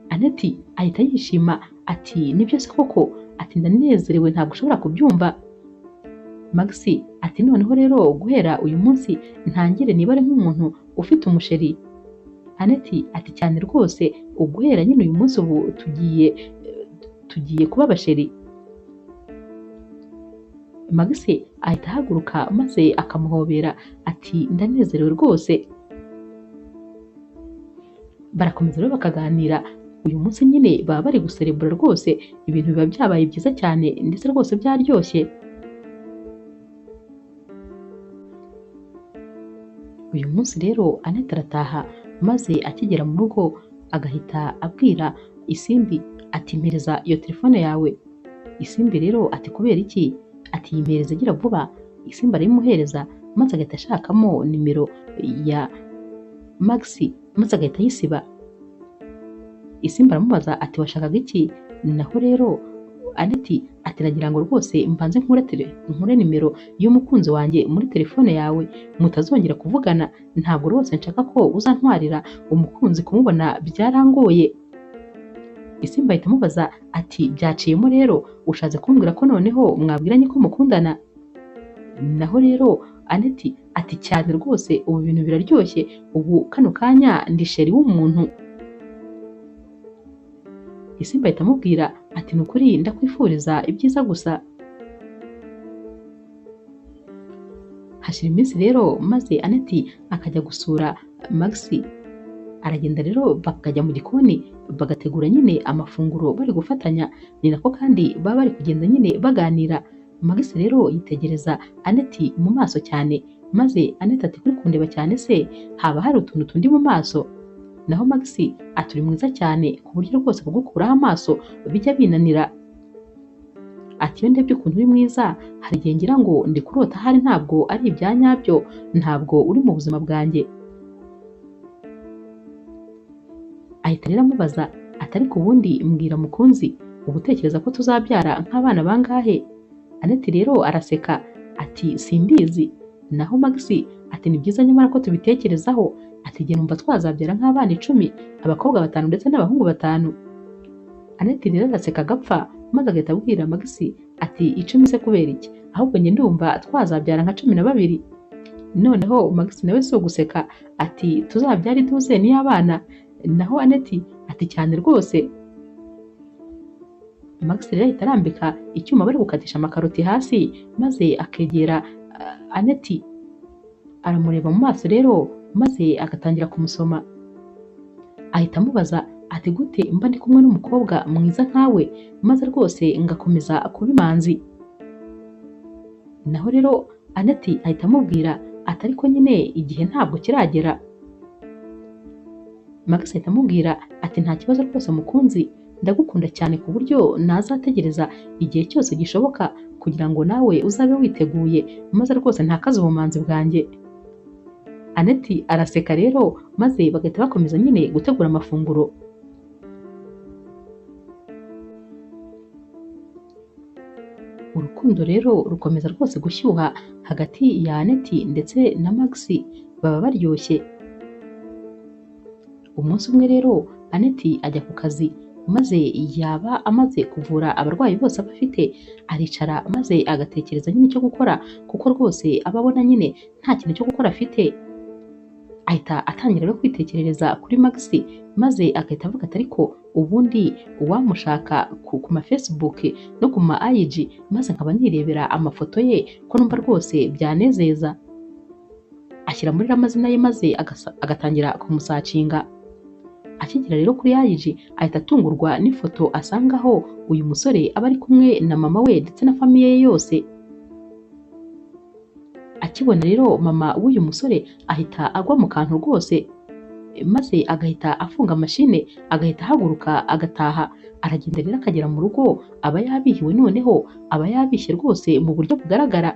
Speaker 1: Annette ahita yishima ati nibyo se koko, ati ndanezerewe ntabwo ushobora kubyumva. Max ati noneho rero guhera uyu munsi ntangire niba ari nk'umuntu ufite umusheri. Annette ati cyane rwose, uguhera nyine uyu munsi ubu tugiye kuba abasheri. Max ahita ahaguruka maze akamuhobera ati ndanezerewe rwose. Barakomeza rero bakaganira. Uyu munsi nyine baba bari guserebura rwose, ibintu biba byabaye byiza cyane ndetse rwose byaryoshye. Uyu munsi rero Annette arataha, maze akigera mu rugo agahita abwira Isimbi ati mpereza iyo telefone yawe. Isimbi rero ati kubera iki? Ati yimpereze gira vuba. Isimbi arayimuhereza maze agahita ashakamo nimero ya Max maze agahita yisiba. Isimbi aramubaza ati washakaga iki? Naho rero Annette ati nagira ngo rwose mbanze nkure nimero y'umukunzi wanjye muri telefone yawe mutazongera kuvugana, ntabwo rwose nshaka ko uzantwarira umukunzi, kumubona byarangoye. Isimbi ahita amubaza ati byaciyemo rero ushatse kumbwira ko noneho mwabwiranye ko mukundana? Naho rero Aneti ati cyane rwose ubu ibintu biraryoshye, ubu kano kanya ndi sheri w'umuntu. Isimbi ahita amubwira ati ni ukuri ndakwifuriza ibyiza gusa. Hashira iminsi rero maze Aneti akajya gusura Maxi. Aragenda rero bakajya mu gikoni bagategura nyine amafunguro bari gufatanya, ni nako kandi baba bari kugenda nyine baganira. Maxi rero yitegereza Aneti mu maso cyane, maze Aneti ati kuri kundeba cyane se haba hari utuntu tundi mu maso? Naho Maxi ati uri mwiza cyane ku buryo rwose kugukuraho amaso bijya binanira. Ati iyo ndebye ukuntu uri mwiza hari igihe ngira ngo ndi kurota, hari ntabwo ari ibya nyabyo, ntabwo uri mu buzima bwanjye. Ahita rero amubaza ati ariko ubundi mbwira mukunzi, uba utekereza ko tuzabyara nk'abana bangahe? Aneti rero araseka ati simbizi. Naho Maxi ati ni byiza nyamara ko tubitekerezaho, ati jye numva twazabyara nk'abana 10, abakobwa 5 ndetse n'abahungu 5. Aneti rero araseka agapfa, maze agahita abwira Maxi ati 10 se kubera iki? Ahubwo njye ndumva twazabyara nka 12. Noneho Maxi nawe si uguseka ati tuzabyara iduzeni y'abana. Naho Aneti ati cyane rwose. Maxi rero ahita arambika icyuma bari gukatisha amakaroti hasi, maze akegera Aneti aramureba mu maso rero, maze agatangira kumusoma. Ahita amubaza ati gute mba ndi kumwe n'umukobwa mwiza nkawe, maze rwose ngakomeza kuba imanzi? Naho rero Aneti ahita amubwira ati ariko nyine igihe ntabwo kiragera. Maxi ahita amubwira ati nta kibazo rwose mukunzi, ndagukunda cyane ku buryo nazategereza igihe cyose gishoboka kugira ngo nawe uzabe witeguye, maze rwose ntakaze ubumanzi bwanjye. Aneti araseka rero, maze bagahita bakomeza nyine gutegura amafunguro. Urukundo rero rukomeza rwose gushyuha hagati ya Aneti ndetse na Maxi, baba baryoshye. Umunsi umwe rero Aneti ajya ku kazi, maze yaba amaze kuvura abarwayi bose aba afite, aricara maze agatekereza nyine icyo gukora, kuko rwose aba abona nyine nta kintu cyo gukora afite. Ahita atangira rero kwitekerereza kuri Maxi, maze agahita avuga ati ariko ubundi uwamushaka ku ma Facebook no ku ma IG, maze nkaba nirebera amafoto ye ko numva rwose byanezeza. Ashyira muri amazina ye maze agatangira kumusacinga. Akigera rero kuri IG ahita atungurwa n'ifoto asangaho uyu musore aba ari kumwe na mama we ndetse na famiye ye yose. Akibona rero mama w'uyu musore ahita agwa mu kantu rwose, maze agahita afunga mashine, agahita ahaguruka agataha. Aragenda rero akagera mu rugo, aba yabihiwe, noneho aba yabishye rwose mu buryo bugaragara.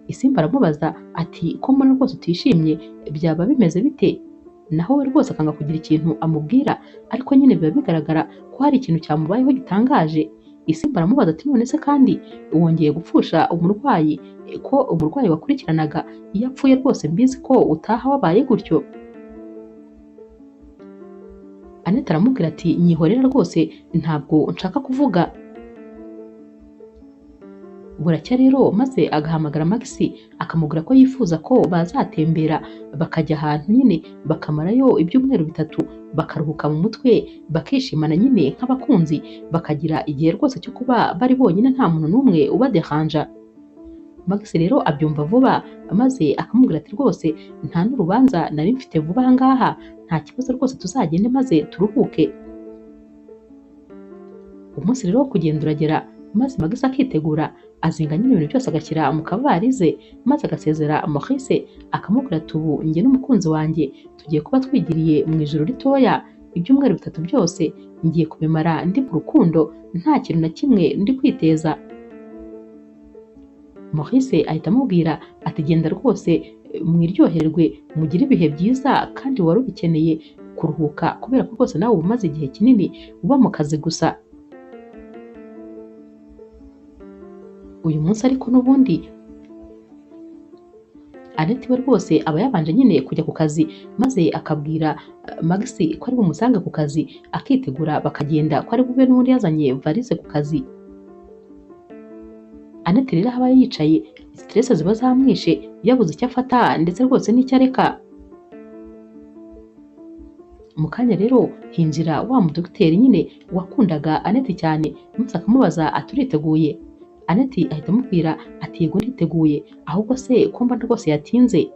Speaker 1: Isimbi aramubaza ati ko mbona rwose utishimye, byaba bimeze bite? Naho we rwose akanga kugira ikintu amubwira, ariko nyine biba bigaragara ko hari ikintu cyamubayeho gitangaje. Isimbi aramubaza ati none se kandi wongeye gupfusha umurwayi, ko umurwayi wakurikiranaga iyo apfuye rwose mbizi ko utaha wabaye gutyo? Aneti aramubwira ati nyihorera rwose ntabwo nshaka kuvuga. Buracya rero maze agahamagara Maxi akamubwira ko yifuza ko bazatembera bakajya ahantu nyine bakamarayo ibyumweru 3, bakaruhuka mu mutwe, bakishimana nyine nk'abakunzi, bakagira igihe rwose cyo kuba bari bonyine nta muntu n'umwe ubadehanja. Maxi rero abyumva vuba, maze akamubwira ati rwose nta n'urubanza nari mfite vuba aha ngaha, nta kibazo rwose tuzagende maze turuhuke. Umunsi rero wo kugenda uragera, maze Maxi akitegura, azinga nyine ibintu byose agashyira mu kabarize, maze agasezera Maurice akamubwira ati ubu njye n'umukunzi wanjye tugiye kuba twigiriye mu ijoro ritoya, ibyumweru 3 byose ngiye kubimara ndi mu rukundo, nta kintu na kimwe ndi kwiteza. Maurice ahita amubwira ati genda rwose mwiryoherwe, mugire ibihe byiza, kandi wari ubikeneye kuruhuka kubera ko rwose nawe umaze igihe kinini uba mu kazi gusa. Uyu munsi ariko n'ubundi Annette we rwose aba yabanje nyine kujya ku kazi maze akabwira Max ko ari bumusange ku kazi akitegura bakagenda ko ari bube n'undi yazanye varize ku kazi. Annette rero aba yicaye stress ziba zamwishe yabuze icyo afata ndetse rwose n'icyo areka. Mu kanya rero hinjira wa mudogiteri nyine wakundaga Annette cyane maze akamubaza ati uriteguye? Annette ahita amubwira ati yego nditeguye, ahubwo se ko mba rwose yatinze.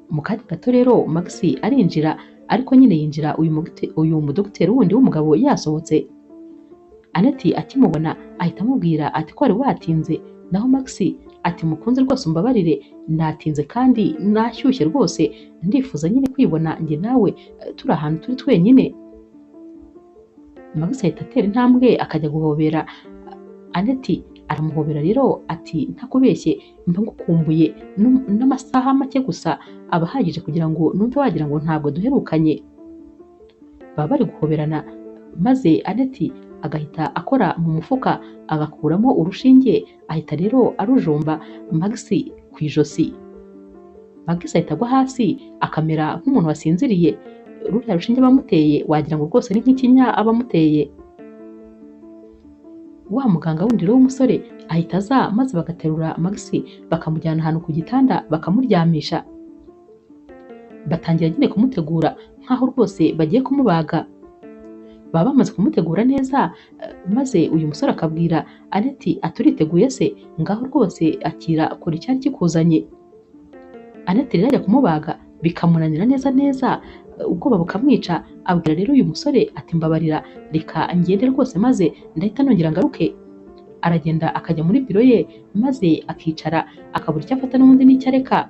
Speaker 1: Mu kanya gato rero Max arinjira ariko nyine yinjira uyu mudogiteri wundi w'umugabo yasohotse. Annette akimubona ahita amubwira ati ko wari watinze, naho Max ati mukunzi rwose umbabarire natinze kandi nashyushye rwose ndifuza nyine kwibona njye nawe turi ahantu turi twenyine. Max ahita atera intambwe akajya guhobera Annette, aramuhobera rero ati ntakubeshye mba ngukumbuye n'amasaha make gusa aba ahagije kugira ngo numve wagira ngo ntabwo duherukanye. Baba bari guhoberana maze Annette agahita akora mu mufuka agakuramo urushinge ahita rero arujomba Max ku ijosi. Max ahita agwa hasi akamera nk'umuntu wasinziriye, ruriya rushinge bamuteye wagira ngo rwose ni nk'ikinya abamuteye. Wa muganga wundi rero w'umusore ahita aza maze bagaterura Max bakamujyana ahantu ku gitanda bakamuryamisha. Batangira nyine kumutegura nk'aho rwose bagiye kumubaga. Baba bamaze kumutegura neza maze uyu musore akabwira Annette ati uriteguye se? Ngaho rwose akira kora icyari kikuzanye. Annette rero ajya kumubaga bikamunanira neza ubwoba bukamwica, abwira rero uyu musore ati mbabarira reka ngende rwose maze ndahita nongera ngaruke. Aragenda akajya muri biro ye maze akicara akabura icyo afata n'ubundi n'icyo areka.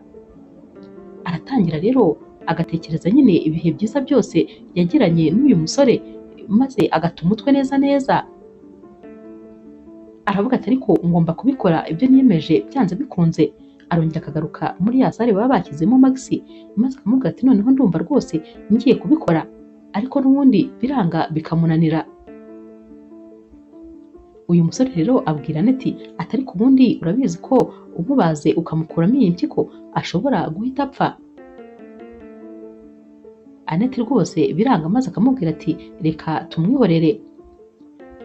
Speaker 1: Aratangira rero agatekereza nyine ibihe byiza byose yagiranye n'uyu musore maze agata umutwe neza. Aravuga ati ariko ngomba kubikora ibyo niyemeje byanze bikunze. Arongera akagaruka muri ya sare baba bashyizemo Max maze akamubwira ati noneho ndumva rwose ngiye kubikora, ariko n'ubundi biranga bikamunanira. Uyu musore rero abwira Annette ati ariko ubundi urabizi ko umubaze ukamukuramo iyi mpyiko ashobora guhita apfa. Annette rwose biranga maze akamubwira ati reka tumwihorere.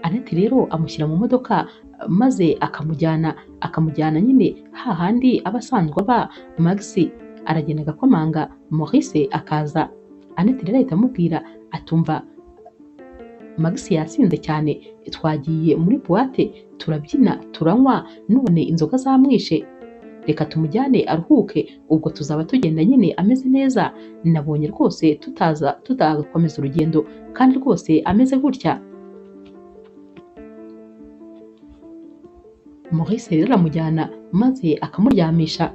Speaker 1: Annette rero amushyira mu modoka maze akamujyana nyine hahandi aba asanzwe aba. Max aragenda agakomanga Maurice akaza. Annette rero ahita amubwira atumva Max yasinze cyane, twagiye muri buwate turabyina turanywa none inzoga zamwishe, reka tumujyane aruhuke ubwo tuzaba tugenda nyine ameze neza. Nabonye rwose tutakomeza urugendo kandi rwose ameze gutya. Maurice rero aramujyana maze akamuryamisha.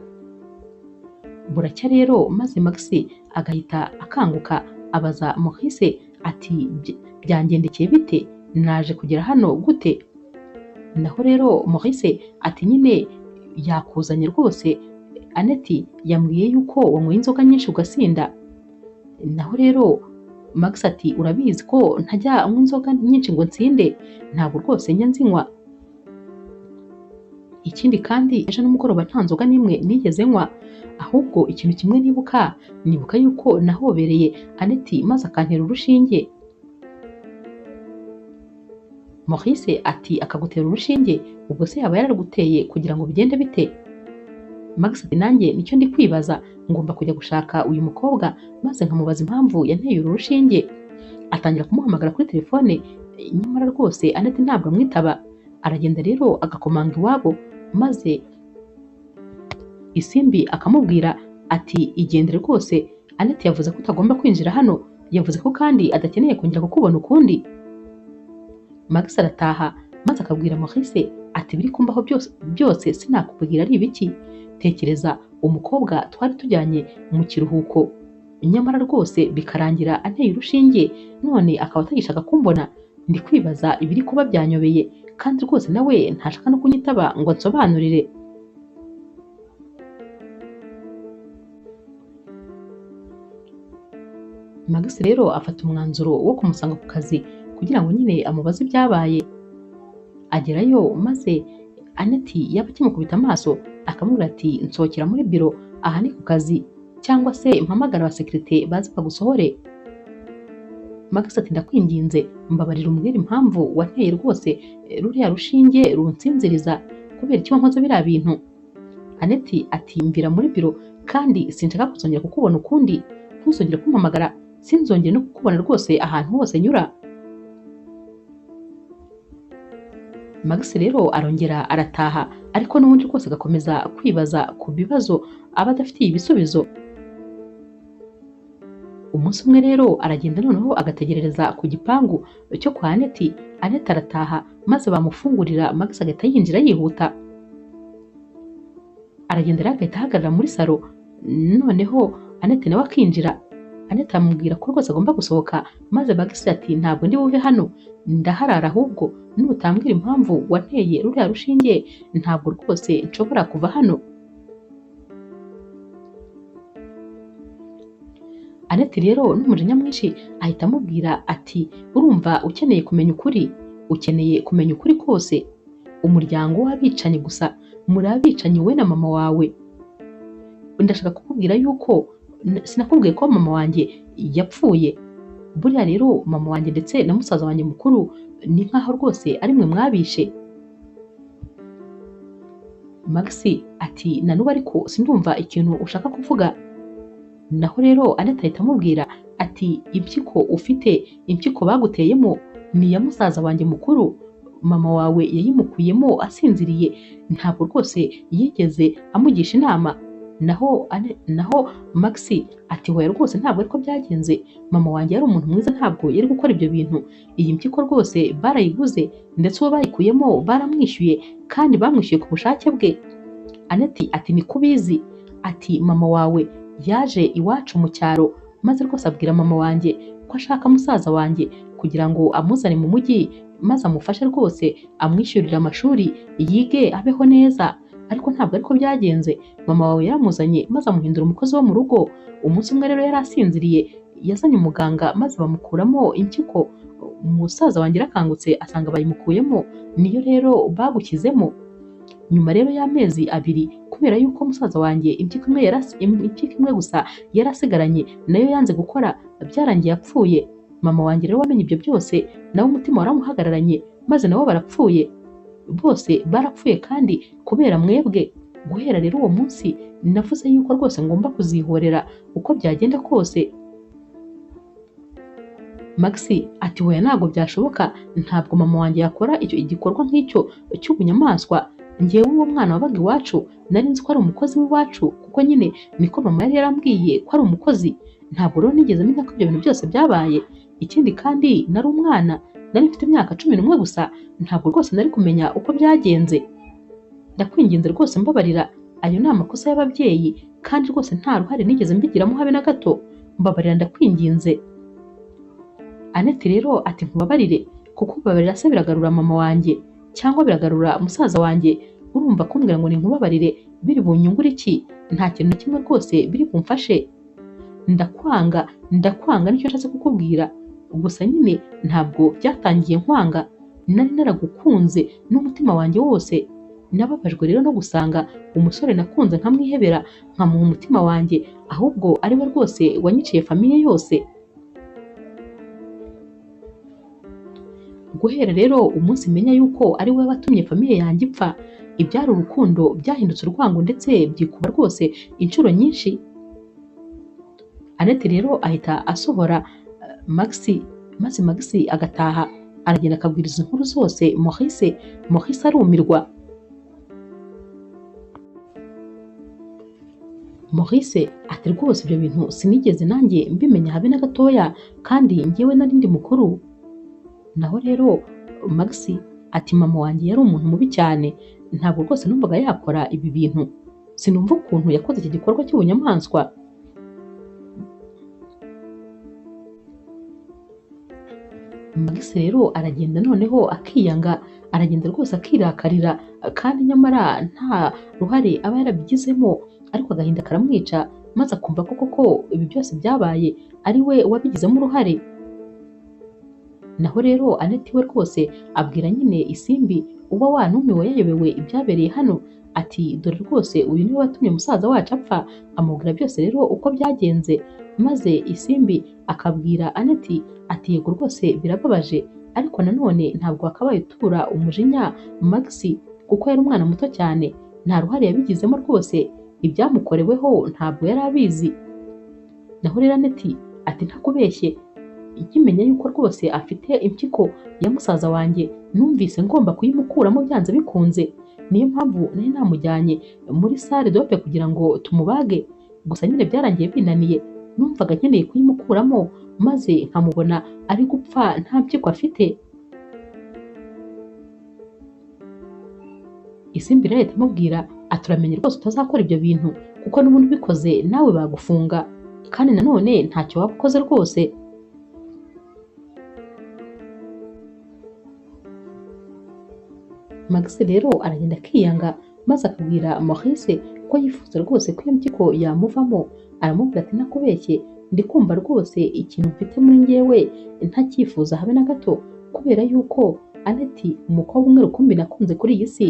Speaker 1: Buracya rero maze Max agahita akanguka abaza Maurice ati byangendekeye bite, naje kugera hano gute? Naho rero Maurice ati nyine yakuzanye rwose, Annette yambwiye yuko wanyweye inzoga nyinshi ugasinda. Naho rero Max ati urabizi ko ntajya anywa inzoga nyinshi ngo nsinde, ntabwo rwose njya nzinywa. Ikindi kandi ejo nimugoroba nta nzoga n'imwe nigeze nywa, ahubwo ikintu kimwe nibuka yuko nahobereye Annette maze akantera urushinge. Maurice ati akagutera urushinge ubwo se yaba yararuguteye kugira ngo bigende bite? Max ati nanjye nicyo ndi kwibaza, ngomba kujya gushaka uyu mukobwa maze nkamubaza impamvu yanteye uru rushinge. Atangira kumuhamagara kuri telefone nyamara rwose Annette ntabwo amwitaba. Aragenda rero agakomanga iwabo maze Isimbi akamubwira ati igendere rwose, Annette yavuze ko utagomba kwinjira hano, yavuze ko kandi adakeneye kongera kukubona ukundi. Max arataha maze akabwira Maurice ati biri kumbaho byose sinakubwira ari ibiki, tekereza umukobwa twari tujyanye mu kiruhuko nyamara rwose bikarangira anteye urushinge none akaba atagishaka kumbona. Ndi kwibaza ibiri kuba byanyobeye kandi rwose nawe ntashaka no kunyitaba ngo nsobanurire. Max rero afata umwanzuro wo kumusanga ku kazi kugira ngo nyine amubaze ibyabaye. Agerayo maze Annette yaba akimukubita amaso akamubwira ati nsohokera muri biro, aha ni ku kazi, cyangwa se mpamagara abasekirite baze bagusohore. Max ati ndakwinginze mbabarira umbwire impamvu wanteye rwose ruriya rushinge runsinziriza, kubera icyo wankoze biriya bintu. Aneti ati mvira muri biro kandi sinshaka kuzongera kukubona ukundi, ntuzongere kumpamagara, sinzongere no kukubona rwose ahantu hose nyura. Max rero arongera arataha, ariko n'ubundi rwose agakomeza kwibaza ku bibazo aba adafitiye ibisubizo. Umunsi umwe rero aragenda noneho agategerereza ku gipangu cyo kwa Aneti. Aneti arataha maze bamufungurira, Max agahita yinjira yihuta. Aragenda rero agahita ahagarara muri salo, noneho Aneti nawe akinjira. Aneti amubwira ko rwose agomba gusohoka, maze Max ati ntabwo ndi buve hano, ndaharara, ahubwo nutambwira impamvu wanteye ruriya rushinge ntabwo rwose nshobora kuva hano. Aneti rero n'umujinya mwinshi ahita amubwira ati urumva ukeneye kumenya ukuri, ukeneye kumenya ukuri kose. Umuryango w'abicanyi gusa, muri abicanyi we na mama wawe. Ndashaka kukubwira yuko sinakubwiye ko mama wanjye yapfuye. Buriya rero mama wanjye ndetse na musaza wanjye mukuru ni nkaho rwose ari mwe mwabishe. Max ati nanubu ariko sindumva ikintu ushaka kuvuga. Naho rero Aneti ahita amubwira ati impyiko ufite, impyiko baguteyemo ni iya musaza wanjye mukuru, mama wawe yayimukuyemo asinziriye, ntabwo rwose yigeze amugisha inama. Naho Max ati hoya rwose ntabwo ariko byagenze, mama wanjye yari umuntu mwiza, ntabwo yari gukora ibyo bintu. Iyi mpyiko rwose barayiguze, ndetse uwo bayikuyemo baramwishyuye, kandi bamwishyuye ku bushake bwe. Aneti ati ni kubizi, ati mama wawe yaje iwacu mu cyaro, maze rwose abwira mama wanjye ko ashaka musaza wanjye kugira ngo amuzane mu mujyi, maze amufashe rwose amwishyurira amashuri yige abeho neza. Ariko ntabwo ariko byagenze, mama wawe yaramuzanye maze amuhindura umukozi wo mu rugo. Umunsi umwe rero yari asinziriye, yazanye umuganga maze bamukuramo impyiko. Umusaza wanjye arakangutse asanga bayimukuyemo, niyo rero bagushyizemo. Nyuma rero y'amezi abiri, kubera yuko musaza wanjye impyiko imwe gusa yarasigaranye, nayo yanze gukora, byarangiye apfuye. Mama wanjye rero wamenye ibyo byose, nawe umutima waramuhagararanye, maze nabo barapfuye. Bose barapfuye kandi kubera mwebwe. Guhera rero uwo munsi navuze yuko rwose ngomba kuzihorera uko byagenda kose. Max ati hoya ntabwo byashoboka, ntabwo mama wanjye yakora icyo igikorwa nk'icyo cy'ubunyamaswa. Njyewe uwo mwana wabaga iwacu nari nzi ko ari umukozi w'iwacu, kuko nyine niko mama yari yarambwiye ko ari umukozi. Ntabwo rero nigeze menya ko ibyo bintu byose byabaye. Ikindi kandi nari umwana, nari mfite imyaka 11 gusa, ntabwo rwose nari kumenya uko byagenze. Ndakwinginze rwose mbabarira, ayo ni amakosa y'ababyeyi, kandi rwose nta ruhare nigeze mbigiramo habe na gato. Mbabarira ndakwinginze. Aneti rero ati nkubabarire, kuko kubabarira se biragarura mama wanjye cyangwa biragarura musaza wanjye? Urumva kumbwira ngo ni nkubabarire biri bunyungure iki? Nta kintu na kimwe rwose biri bumfashe. Ndakwanga nicyo nshatse kukubwira. Gusa nyine ntabwo byatangiye nkwanga, nari naragukunze n'umutima wanjye wose. Nababajwe rero no gusanga umusore nakunze nkamwihebera, nkamuha umutima wanjye, ahubwo ari we rwose wanyiciye famiye yose. Guhera rero umunsi menya yuko ari we watumye famiye yanjye ipfa, ibyari urukundo byahindutse urwango, ndetse byikuba rwose inshuro nyinshi. Aneti rero ahita asohora Max, maze Max agataha, aragenda akabwiriza inkuru zose Maurice arumirwa. Maurice ati rwose ibyo bintu sinigeze nanjye mbimenya habe na gatoya, kandi njyewe nari ndi mukuru. Naho rero Max ati mama wanjye yari umuntu mubi cyane, ntabwo rwose numvaga yakora ibi bintu, sinumva ukuntu yakoze iki gikorwa cy'ubunyamaswa. Max rero aragenda noneho akiyanga, aragenda rwose akirakarira, kandi nyamara nta ruhare aba yarabigizemo, ariko agahinda karamwica, maze akumva koko ibi byose byabaye ari we wabigizemo uruhare. Naho rero Aneti we rwose abwira nyine Isimbi uba wanumiwe yayobewe ibyabereye hano, ati dore rwose uyu niwe watumye musaza wacu apfa, amubwira byose rero uko byagenze, maze Isimbi akabwira Aneti ati yego rwose birababaje, ariko nanone ntabwo wakabaye utura umujinya Max kuko yari umwana muto cyane, nta ruhare yabigizemo rwose, ibyamukoreweho ntabwo yari abizi. Naho rero Aneti ati ntakubeshye, nkimenya yuko rwose afite impyiko ya musaza wanjye numvise ngomba kuyimukuramo byanze bikunze, niyo mpamvu nari namujyanye muri salle dope kugira ngo tumubage, gusa nyine byarangiye binaniye, numvaga nkeneye kuyimukuramo maze nkamubona ari gupfa nta mpyiko afite. Isimbi rero ahita amubwira ati uramenye rwose utazakora ibyo bintu kuko n'ubundi ubikoze nawe bagufunga, kandi nanone ntacyo waba ukoze rwose. Max rero aragenda akiyanga maze akabwira Maurice ko yifuza rwose ko iyo mpyiko yamuvamo, aramubwira ati nakubeshye, ndi kumva rwose ikintu mfite muri njyewe ntakifuza habe na gato, kubera yuko Aneti umukobwa umwe rukumbi nakunze kuri iyi si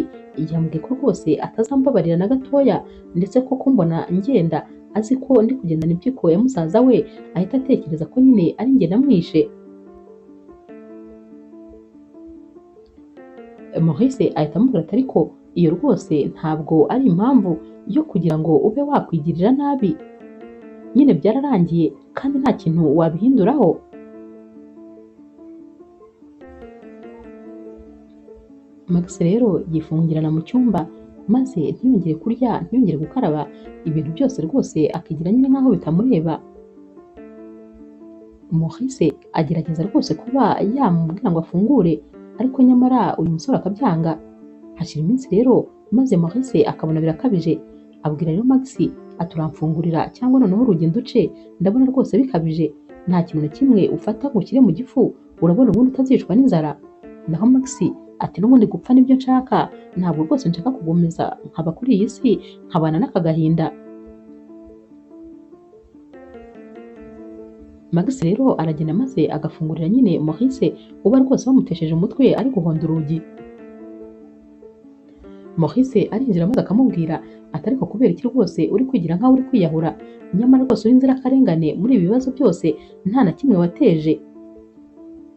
Speaker 1: yambwiye ko rwose atazambabarira na gatoya, ndetse ko kumbona ngenda azi ko ndi kugendana impyiko ya musaza we ahita atekereza ko nyine ari njye namwishe. Maurice ahita amubwira ati ariko iyo rwose ntabwo ari impamvu yo kugira ngo ube wakwigirira nabi, nyine byararangiye kandi nta kintu wabihinduraho. Max rero yifungirana mu cyumba maze ntiyongere kurya ntiyongere gukaraba, ibintu byose rwose akigira nyine nk'aho bitamureba. Maurice agerageza rwose kuba yamubwira ngo afungure, ariko nyamara uyu musore akabyanga. Hashira iminsi rero maze Maurice akabona birakabije, abwira rero Max ati uramfungurira cyangwa noneho urugendo uce, ndabona rwose bikabije, nta kintu na kimwe ufata ngo ushyire mu gifu, urabona ubundi utazicwa n'inzara. Naho Max ati n'ubundi gupfa nibyo nshaka, ntabwo rwose nshaka kugomeza nkaba kuri iyi si nkabana n'aka gahinda. Max rero aragenda maze agafungurira nyine Maurice uba rwose bamutesheje umutwe ari guhonda urugi. Maurice arinjira maze akamubwira ati ariko kubera iki rwose uri kwigira nkaho uri kwiyahura, nyamara rwose uri inzirakarengane muri ibi bibazo byose nta na kimwe wateje.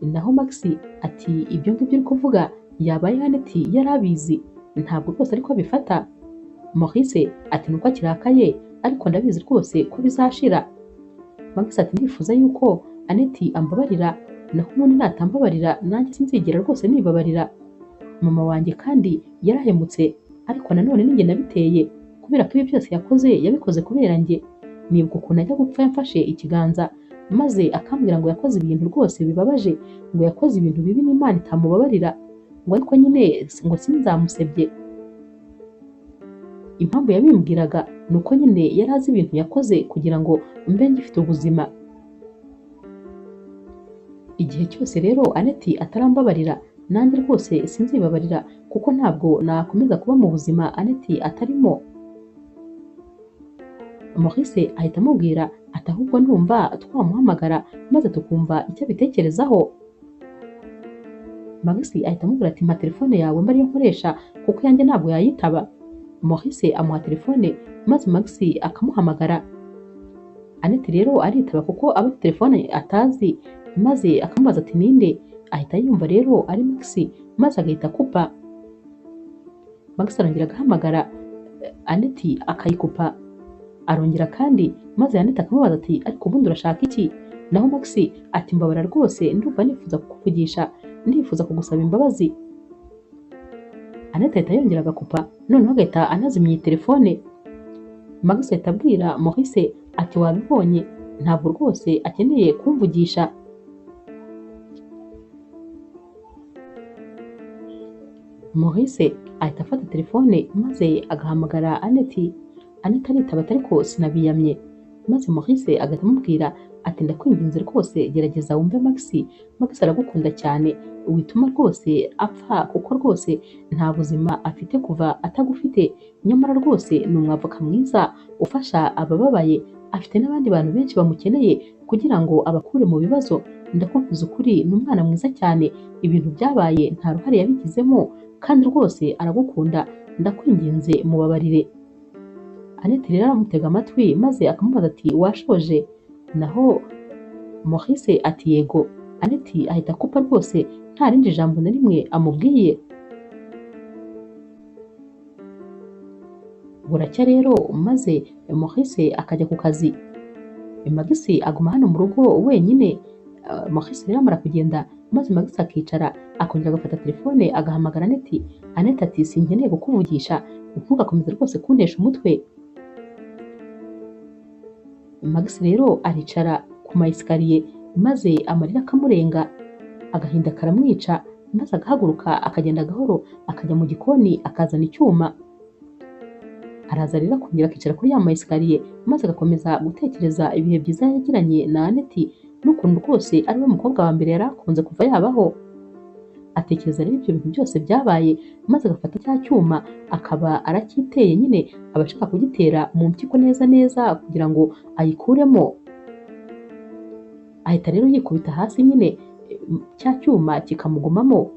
Speaker 1: Naho Max ati ibyo ngibyo uri kuvuga yabaye Aneti yari abizi, ntabwo rwose ariko abifata. Maurice ati nuko akirakaye ariko ndabizi rwose ko bizashira. Max ati ndifuza yuko Aneti ambabarira, naho ubundi natambabarira nanjye sinzigera rwose nibabarira. Mama wanjye kandi yarahemutse, ariko nanone ninjye nabiteye, kubera ko ibi byose yakoze yabikoze kubera njye. Nibuka ukuntu ajya gupfa yamfashe ikiganza maze akambwira ngo yakoze ibintu rwose bibabaje, ngo yakoze ibintu bibi n'Imana itamubabarira, ngo ariko nyine ngo sinzamusebye. Impamvu yabimbwiraga ni uko nyine yari azi ibintu yakoze kugira ngo mbe ngifite ubuzima. Igihe cyose rero Aneti atarambabarira, nanjye rwose sinzibabarira kuko ntabwo nakomeza kuba mu buzima Aneti atarimo. Maurice ahita amubwira ati ahubwo ndumva twamuhamagara maze tukumva icyo abitekerezaho. Max ahita amubwira ati mpa telefone yawe mba ariyo nkoresha kuko yanjye ntabwo yayitaba. Maurice amuha telefone maze Max akamuhamagara. Aneti rero aritaba kuko aba afite telefone atazi, maze akamubaza ati ninde, ahita yumva rero ari Max maze agahita akupa. Max arongera agahamagara Aneti akayikupa, arongera kandi maze Aneti akamubaza ati ariko ubundi urashaka iki? Naho Max ati mbabara rwose ndumva nifuza kukuvugisha, ndifuza kugusaba imbabazi. Aneti ahita yongera agakupa, noneho agahita anazimya iyi telefone. Max ahita abwira Maurice ati wabibonye, ntabwo rwose akeneye kumvugisha. Maurice ahita afata telefone maze agahamagara Aneti. Aneti aritaba ariko sinabiyamye, maze Maurice agahita amubwira ati ndakwinginze rwose gerageza wumve Max, Max aragukunda cyane, wituma rwose apfa kuko rwose nta buzima afite kuva atagufite, nyamara rwose ni umwavoka mwiza ufasha abababaye, afite n'abandi bantu benshi bamukeneye kugira ngo abakure mu bibazo. Ndakubwiza ukuri ni umwana mwiza cyane, ibintu byabaye nta ruhare yabigizemo kandi rwose aragukunda, ndakwinginze mubabarire. Annette rero aramutega amatwi maze akamubaza ati washoje? Naho Maurice ati yego. Annette ahita akupa rwose nta rindi jambo na rimwe amubwiye. Buracya rero maze Maurice akajya ku kazi. Max aguma hano mu rugo wenyine. Maurice rero amara kugenda maze Max akicara akongera agafata telefone agahamagara Annette. Annette ati sinkeneye kukuvugisha, ntugakomeze rwose kuntesha umutwe. Max rero aricara ku maesikariye maze amarira akamurenga, agahinda karamwica maze agahaguruka akagenda gahoro akajya mu gikoni akazana icyuma. Araza rero akongera akicara kuri ya maesikariye maze agakomeza gutekereza ibihe byiza yagiranye na Annette n'ukuntu rwose ari we mukobwa wa mbere yari akunze kuva yabaho. Atekereza rero ibyo bintu byose byabaye maze agafata cya cyuma akaba aracyiteye nyine aba ashaka kugitera mu mpyiko neza neza kugira ngo ayikuremo. Ahita rero yikubita hasi nyine cya cyuma kikamugumamo.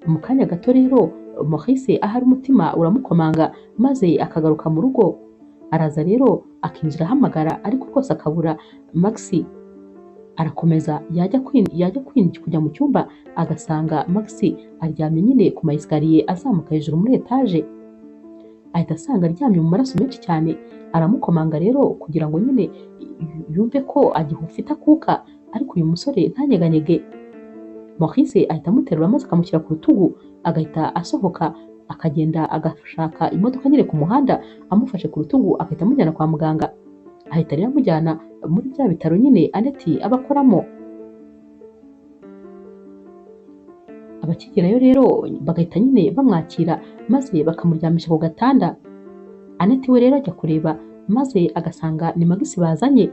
Speaker 1: Mu kanya gato rero Maurice ahari umutima uramukomanga maze akagaruka mu rugo. Araza rero akinjira ahamagara ariko rwose akabura Max. Arakomeza yajya kujya mu cyumba agasanga Max aryamye nyine ku maesikariye azamuka hejuru muri etaje. Ahita asanga aryamye mu maraso menshi cyane. Aramukomanga rero kugira ngo nyine yumve ko agifite akuka, ariko uyu musore ntanyeganyege. Maurice ahita amuterura maze akamushyira ku rutugu, agahita asohoka akagenda agashaka imodoka nyine ku muhanda amufashe ku rutugu agahita amujyana kwa muganga. Ahita rero amujyana muri bya bitaro nyine Annette aba akoramo. Abakigerayo rero bagahita nyine bamwakira maze bakamuryamisha ku gatanda. Annette we rero ajya kureba maze agasanga ni Max bazanye.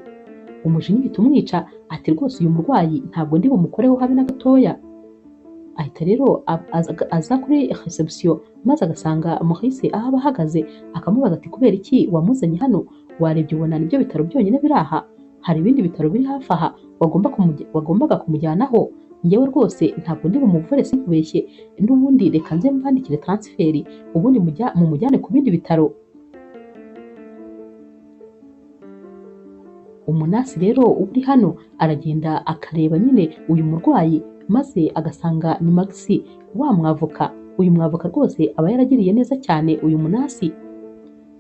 Speaker 1: Umujinya uhita umwica ati rwose uyu murwayi ntabwo ndi bumukoreho habe na gatoya. Ahita rero aza kuri reception maze agasanga Maurice aho aba ahagaze akamubaza ati kubera iki wamuzanye hano? Warebye ubona nibyo bitaro byonyine biri aha? Hari ibindi bitaro biri hafi aha wagombaga kumujyanaho? Njyewe rwose ntabwo ndi bumuvure sinkubeshye, n'ubundi reka nze mvandikire transfert ubundi mumujyane ku bindi bitaro. Umunasi rero uri hano aragenda akareba nyine uyu murwayi maze agasanga ni Max wa mwavoka. Uyu mwavoka rwose aba yaragiriye neza cyane uyu munasi.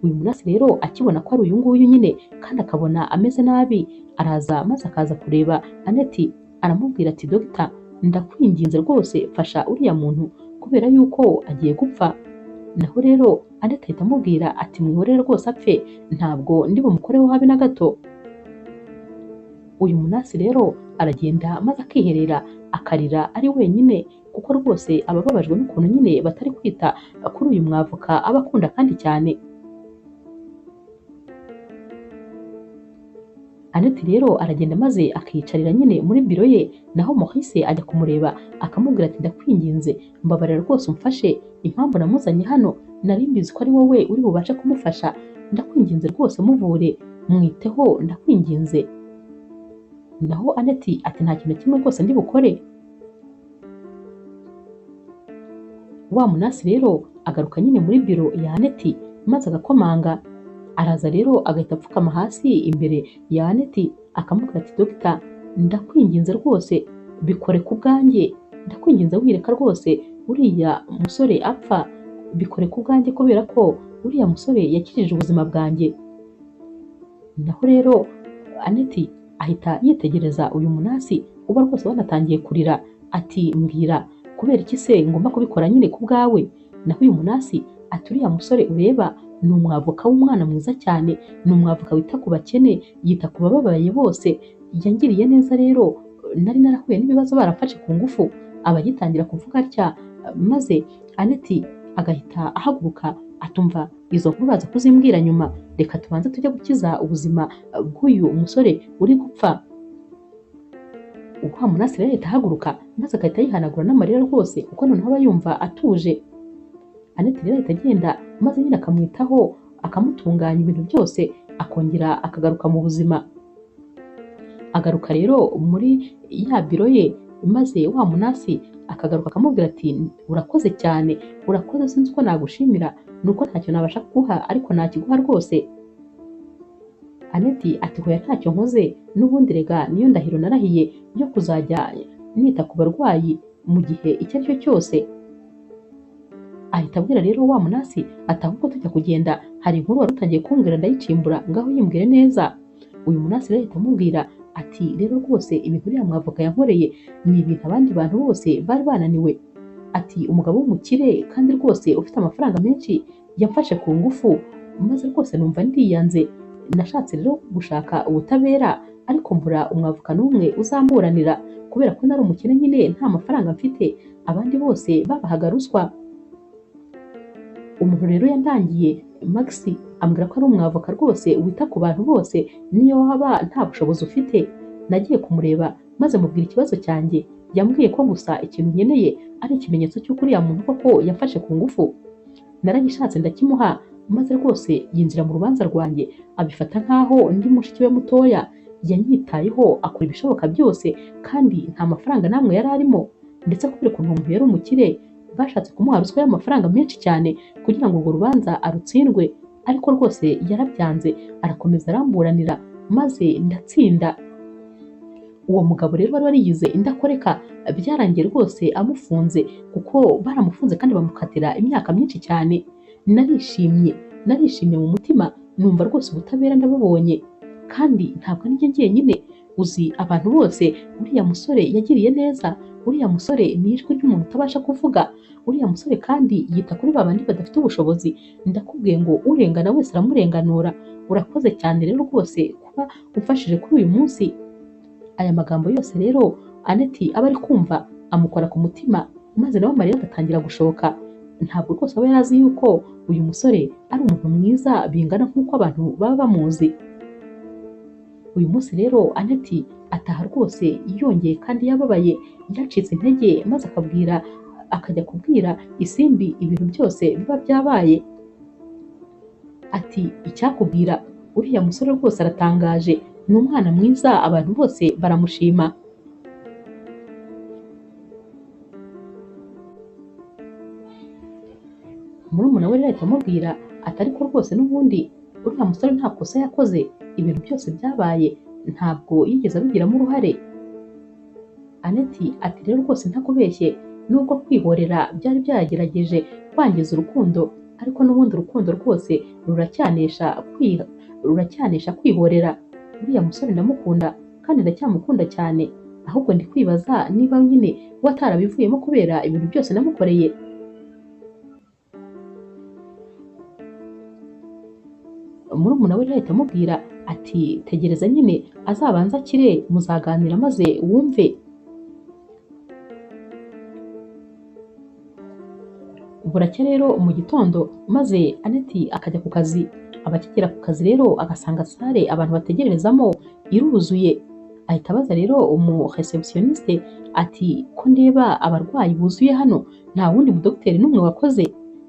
Speaker 1: Uyu munasi rero akibona ko ari uyu nguyu nyine kandi akabona ameze nabi, araza maze akaza kureba Annette. Aramubwira ati dogita, ndakwinginze rwose fasha uriya muntu kubera yuko agiye gupfa. Naho rero Annette ahita amubwira ati mwihorere rwose apfe, ntabwo ndi bumukoreho habe na gato. Uyu munasi rero aragenda maze akiherera akarira ari wenyine kuko rwose aba ababajwe n'ukuntu nyine batari kwita kuri uyu mwavoka aba akunda kandi cyane. Annette rero aragenda maze akiyicarira nyine muri biro ye, naho Maurice ajya kumureba akamubwira ati ndakwinginze mbabarira rwose umfashe, impamvu namuzanye hano nari mbizi ko ari wowe uri bubashe kumufasha, ndakwinginze rwose muvure, mwiteho ndakwinginze. Naho Annette ati nta kintu kimwe rwose ndi bukore. Wa munasi rero agaruka nyine muri biro ya Annette maze agakomanga. Araza rero agahita apfukama hasi imbere ya Annette akamubwira ati dogita, ndakwinginze rwose bikore ku bwanjye, ndakwinginze wireka rwose uriya musore apfa, bikore ku bwanjye kubera ko uriya musore yakijije ubuzima bwanjye. Naho rero Annette ahita yitegereza uyu munasi uba rwose wanatangiye kurira ati mbwira kubera iki se ngomba kubikora nyine ku bwawe? Naho uyu munasi ati uriya musore ureba ni umwavoka w'umwana mwiza cyane, ni umwavoka wita ku bakene, yita ku bababaye bose, yangiriye neza rero nari narahuye n'ibibazo barafashe ku ngufu. Aba agitangira kuvuga atya maze Annette agahita ahaguruka atumva izo nkuru baza kuzimbwira nyuma, reka tubanze tujye gukiza ubuzima bw'uyu musore uri gupfa. Wa munasi rero ahita ahaguruka maze agahita yihanagura n'amarira rwose kuko noneho aba yumva atuje. Annette rero ahita agenda maze nyine akamwitaho akamutunganya ibintu byose akongera akagaruka mu buzima. Agaruka rero muri ya biro ye maze wa munasi akagaruka akamubwira ati urakoze cyane, urakoze sinzi uko nagushimira nuko ntacyo nabasha kuguha ariko nakiguha rwose. Aneti ati hoya ntacyo nkoze, n'ubundi rega niyo ndahiro narahiye yo kuzajya nita ku barwayi mu gihe icyo ari cyo cyose. Ahita abwira rero wa munasi ati ahubwo tujya kugenda hari inkuru wari utangiye kumbwira ndayicimbura, ngaho yimbwire neza. Uyu munasi rero ahita amubwira ati rero rwose ibintu uriya mwavoka yankoreye ni ibintu abandi bantu bose bari bananiwe. Ati umugabo w'umukire kandi rwose ufite amafaranga menshi yamfashe ku ngufu, maze rwose numva ndiyanze. Nashatse rero gushaka ubutabera ariko mbura umwavoka n'umwe uzamburanira kubera ko nari umukene nyine nta mafaranga mfite, abandi bose babahaga ruswa. Umuntu rero yandangiye Max ambwira ko ari umwavoka rwose wita ku bantu bose niyo waba nta bushobozi ufite. Nagiye kumureba maze mubwira ikibazo cyanjye, yambwiye ko gusa ikintu nkeneye ari ikimenyetso cy'uko uriya muntu koko yamfashe ku ngufu. Naragishatse ndakimuha, maze rwose yinjira mu rubanza rwanjye abifata nk'aho ndi mushiki we mutoya. Yanyitayeho akora ibishoboka byose kandi nta mafaranga namwe yari arimo, ndetse kubera ukuntu umuntu yari umukire bashatse kumuha ruswa y'amafaranga menshi cyane kugira ngo urwo rubanza arutsindwe, ariko rwose yarabyanze arakomeza aramburanira maze ndatsinda. Uwo mugabo rero wari warigize indakoreka byarangiye rwose amufunze, kuko baramufunze kandi bamukatira imyaka myinshi cyane. Narishimye mu mutima, numva rwose ubutabera ndabubonye. Kandi ntabwo ari njye njyenyine, uzi abantu bose uriya musore yagiriye neza. Uriya musore ni ijwi ry'umuntu utabasha kuvuga. Uriya musore kandi yita kuri babandi badafite ubushobozi. Ndakubwiye ngo urengana wese aramurenganura. Urakoze cyane rero rwose kuba umfashije kuri uyu munsi. Aya magambo yose rero Aneti aba ari kumva amukora ku mutima, maze nawe Mariya agatangira gushoka. Ntabwo rwose aba yarazi yuko uyu musore ari umuntu mwiza bingana nk'uko abantu baba bamuzi. Uyu munsi rero Aneti ataha rwose yongeye kandi yababaye, yacitse intege, maze akajya kubwira Isimbi ibintu byose biba byabaye. Ati icyakubwira uriya musore rwose aratangaje, ni umwana mwiza, abantu bose baramushima. Murumuna we rero ahita amubwira ati ariko rwose n'ubundi uriya musore nta kosa yakoze, ibintu byose byabaye ntabwo yigeze abigiramo uruhare. Aneti ati rero rwose ntakubeshye, nubwo kwihorera byari byagerageje kwangiza urukundo, ariko n'ubundi urukundo rwose ruracyanesha kwihorera. Uriya musore ndamukunda kandi ndacyamukunda cyane, ahubwo ndi kwibaza niba nyine watarabivuyemo kubera ibintu byose namukoreye. Murumuna we rero ahita amubwira ati tegereza nyine azabanza akire muzaganira maze wumve. Buracya rero mu gitondo maze Aneti akajya ku kazi. Abakigera ku kazi rero agasanga sale abantu bategererezamo iruzuye. Ahita abaza rero umu receptioniste ati ko ndeba abarwayi buzuye hano, nta wundi mudogiteri n'umwe wakoze?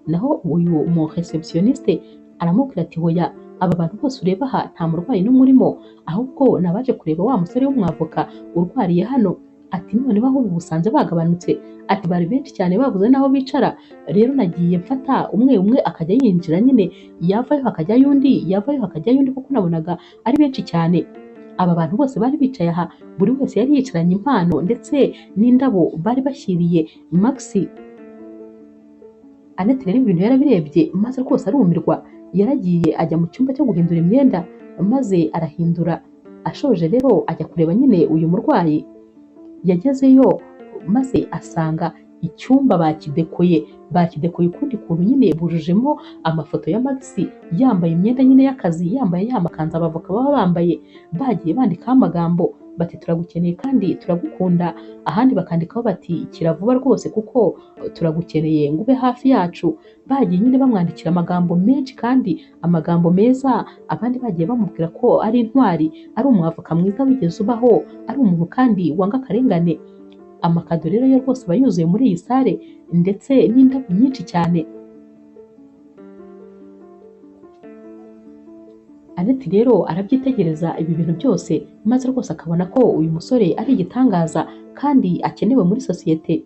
Speaker 1: Naho uyu mu receptioniste aramubwira ati hoya, aba bantu bose ureba aha nta murwayi n'umwe urimo, ahubwo nabaje kureba wa musore w'umwavoka urwariye hano. Ati noneho ahubwo ubusanze bagabanutse, ati bari benshi cyane babuze n'aho bicara, rero nagiye mfata umwe umwe akajya yinjira nyine, yavayo hakajyayo undi, yavayo hakajyayo undi, kuko nabonaga ari benshi cyane. Aba bantu bose bari bicaye aha, buri wese yari yicaranye impano ndetse n'indabo bari bashyiriye Max. Aneti rero ibintu yarabirebye maze rwose arumirwa, yaragiye ajya mu cyumba cyo guhindura imyenda maze arahindura. Ashoje rero ajya kureba nyine uyu murwayi. Yagezeyo maze asanga icyumba bakidekoye ukundi kuntu nyine bujujemo amafoto ya Max yambaye imyenda nyine y'akazi, yambaye ya makanzu abavoka baba bambaye, bagiye bandikaho amagambo bati turagukeneye kandi turagukunda, ahandi bakandikaho bati kira vuba rwose kuko turagukeneye ngo ube hafi yacu. Bagiye nyine bamwandikira amagambo menshi kandi amagambo meza, abandi bagiye bamubwira ko ari intwari, ari umwavoka mwiza wigeze ubaho, ari umuntu kandi wanga akarengane. Amakado rero yo rwose aba yuzuye muri iyi sale ndetse n'indabo nyinshi cyane. Aneti rero arabyitegereza ibi bintu byose maze rwose akabona ko uyu musore ari igitangaza kandi akenewe muri sosiyete.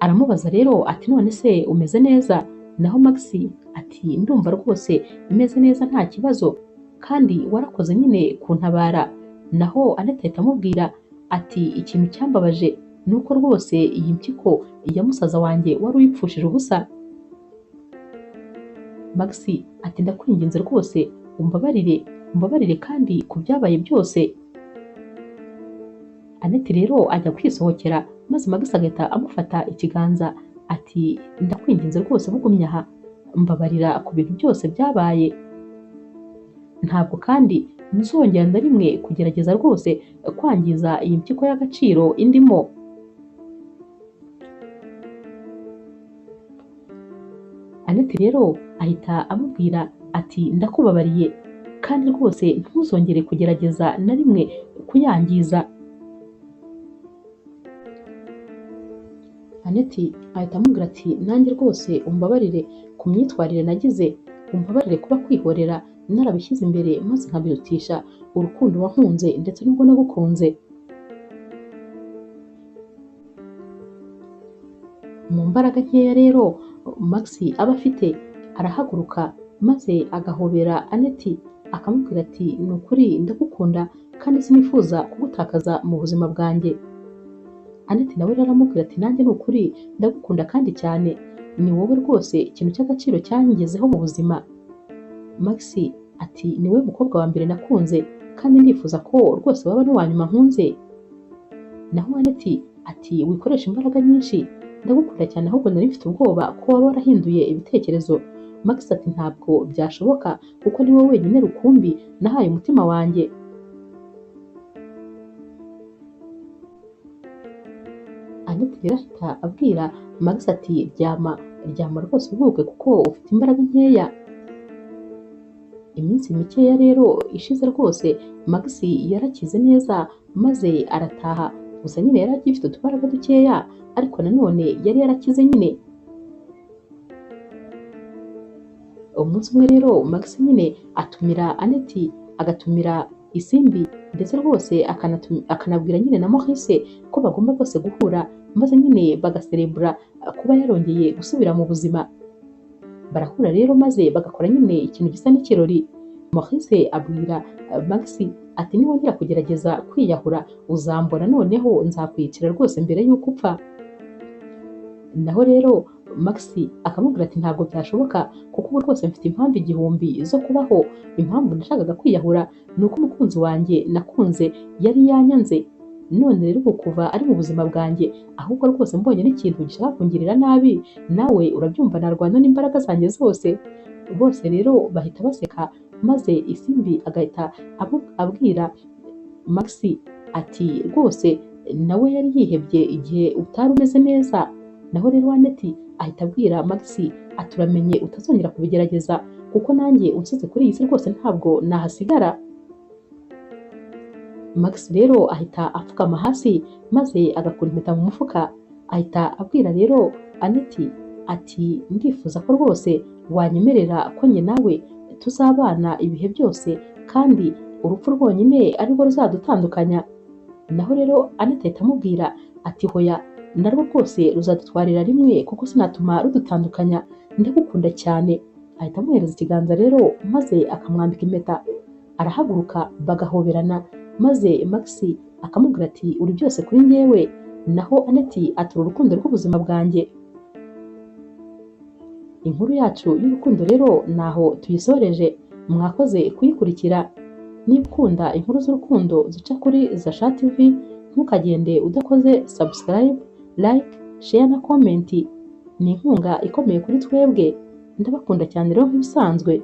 Speaker 1: Aramubaza rero ati none se umeze neza? naho Max ati ndumva rwose imeze neza nta kibazo kandi warakoze nyine kuntabara. Naho Anete ahita amubwira ati ikintu cyambabaje ni uko rwose iyi mpyiko ya musaza wanjye wari uyipfushije ubusa. Max ati ndakwinginze rwose umbabarire kandi ku byabaye byose. Anete rero ajya kwisohokera maze Max agahita amufata ikiganza ati ndakwinginze rwose bugumya aha, mbabarira ku bintu byose byabaye, ntabwo kandi nzongera na rimwe kugerageza rwose kwangiza iyi mpyiko y'agaciro indimo. Anete rero ahita amubwira ati ndakubabariye kandi rwose ntuzongere kugerageza na rimwe kuyangiza. Anete ahita amubwira ati nanjye rwose umbabarire ku myitwarire nagize, umbabarire kuba kwihorera narabishyize imbere maze nkabirutisha urukundo wankunze ndetse n'ubwo nagukunze. Mu mbaraga nkeya rero Max aba afite arahaguruka maze agahobera Anete akamubwira ati ni ukuri ndagukunda kandi sinifuza kugutakaza mu buzima bwanjye. Anete nawe rero aramubwira ati nanjye ni ukuri ndagukunda kandi cyane, ni wowe rwose ikintu cy'agaciro cyangezeho mu buzima. Max ati ni wowe mukobwa wa mbere nakunze kandi ndifuza ko rwose waba n'uwa nyuma nkunze. Naho Anete ati wikoresha imbaraga nyinshi, ndagukunda cyane ahubwo nari mfite ubwoba ko waba warahinduye ibitekerezo. Max ati ntabwo byashoboka kuko ni wowe wenyine rukumbi nahaye umutima wanjye. Anete rero ahita abwira Max ati ryama rwose uruhuke kuko ufite imbaraga nkeya. Iminsi mikeya rero ishize rwose Max yarakize neza maze arataha, gusa nyine yari agifite utubaraga dukeya ariko nanone yari yarakize nyine. Umunsi umwe rero Max nyine atumira Anete agatumira Isimbi ndetse rwose akanabwira nyine na Maurice ko bagomba bose guhura maze nyine bagaserebura kuba yarongeye gusubira mu buzima. Barahura rero maze bagakora nyine ikintu gisa n'ikirori. Maurice abwira Max ati niwongera kugerageza kwiyahura uzambona noneho nzakwicira rwose mbere y'uko upfa. Naho rero Max akamubwira ati ntabwo byashoboka kuko ubu rwose mfite impamvu igihumbi zo kubaho. Impamvu nashakaga kwiyahura ni uko umukunzi wanjye nakunze yari yanyanze, none rero ubu kuva ari mu buzima bwanjye ahubwo rwose mbonye n'ikintu gishaka kungirira nabi nawe urabyumva narwana n'imbaraga zanjye zose. Bose rero bahita baseka maze Isimbi agahita abwira Max ati rwose nawe yari yihebye igihe utari umeze neza. Naho rero Anete ahita abwira Max ati uramenye utazongera kubigerageza kuko nanjye unsize kuri iyi si rwose ntabwo nahasigara. Max rero ahita apfukama hasi maze agakura impeta mu mufuka, ahita abwira rero Anete ati ndifuza ko rwose wanyemerera ko njye nawe tuzabana ibihe byose kandi urupfu rwonyine arirwo ruzadutandukanya. Naho rero Anete ahita amubwira ati hoya narwo rwose ruzadutwarira rimwe kuko sinatuma rudutandukanya, ndagukunda cyane. Ahita amuhereza ikiganza rero maze akamwambika impeta, arahaguruka bagahoberana maze Max akamubwira ati uri byose kuri njyewe. Naho Anete ati urukundo rw'ubuzima bwanjye. Inkuru yacu y'urukundo rero naho tuyisoreje, mwakoze kuyikurikira. Niba ukunda inkuru z'urukundo zica kuri Zasha TV ntukagende udakoze subscribe, like, share na comment. Ni inkunga ikomeye kuri twebwe. Ndabakunda cyane rero nk'ibisanzwe.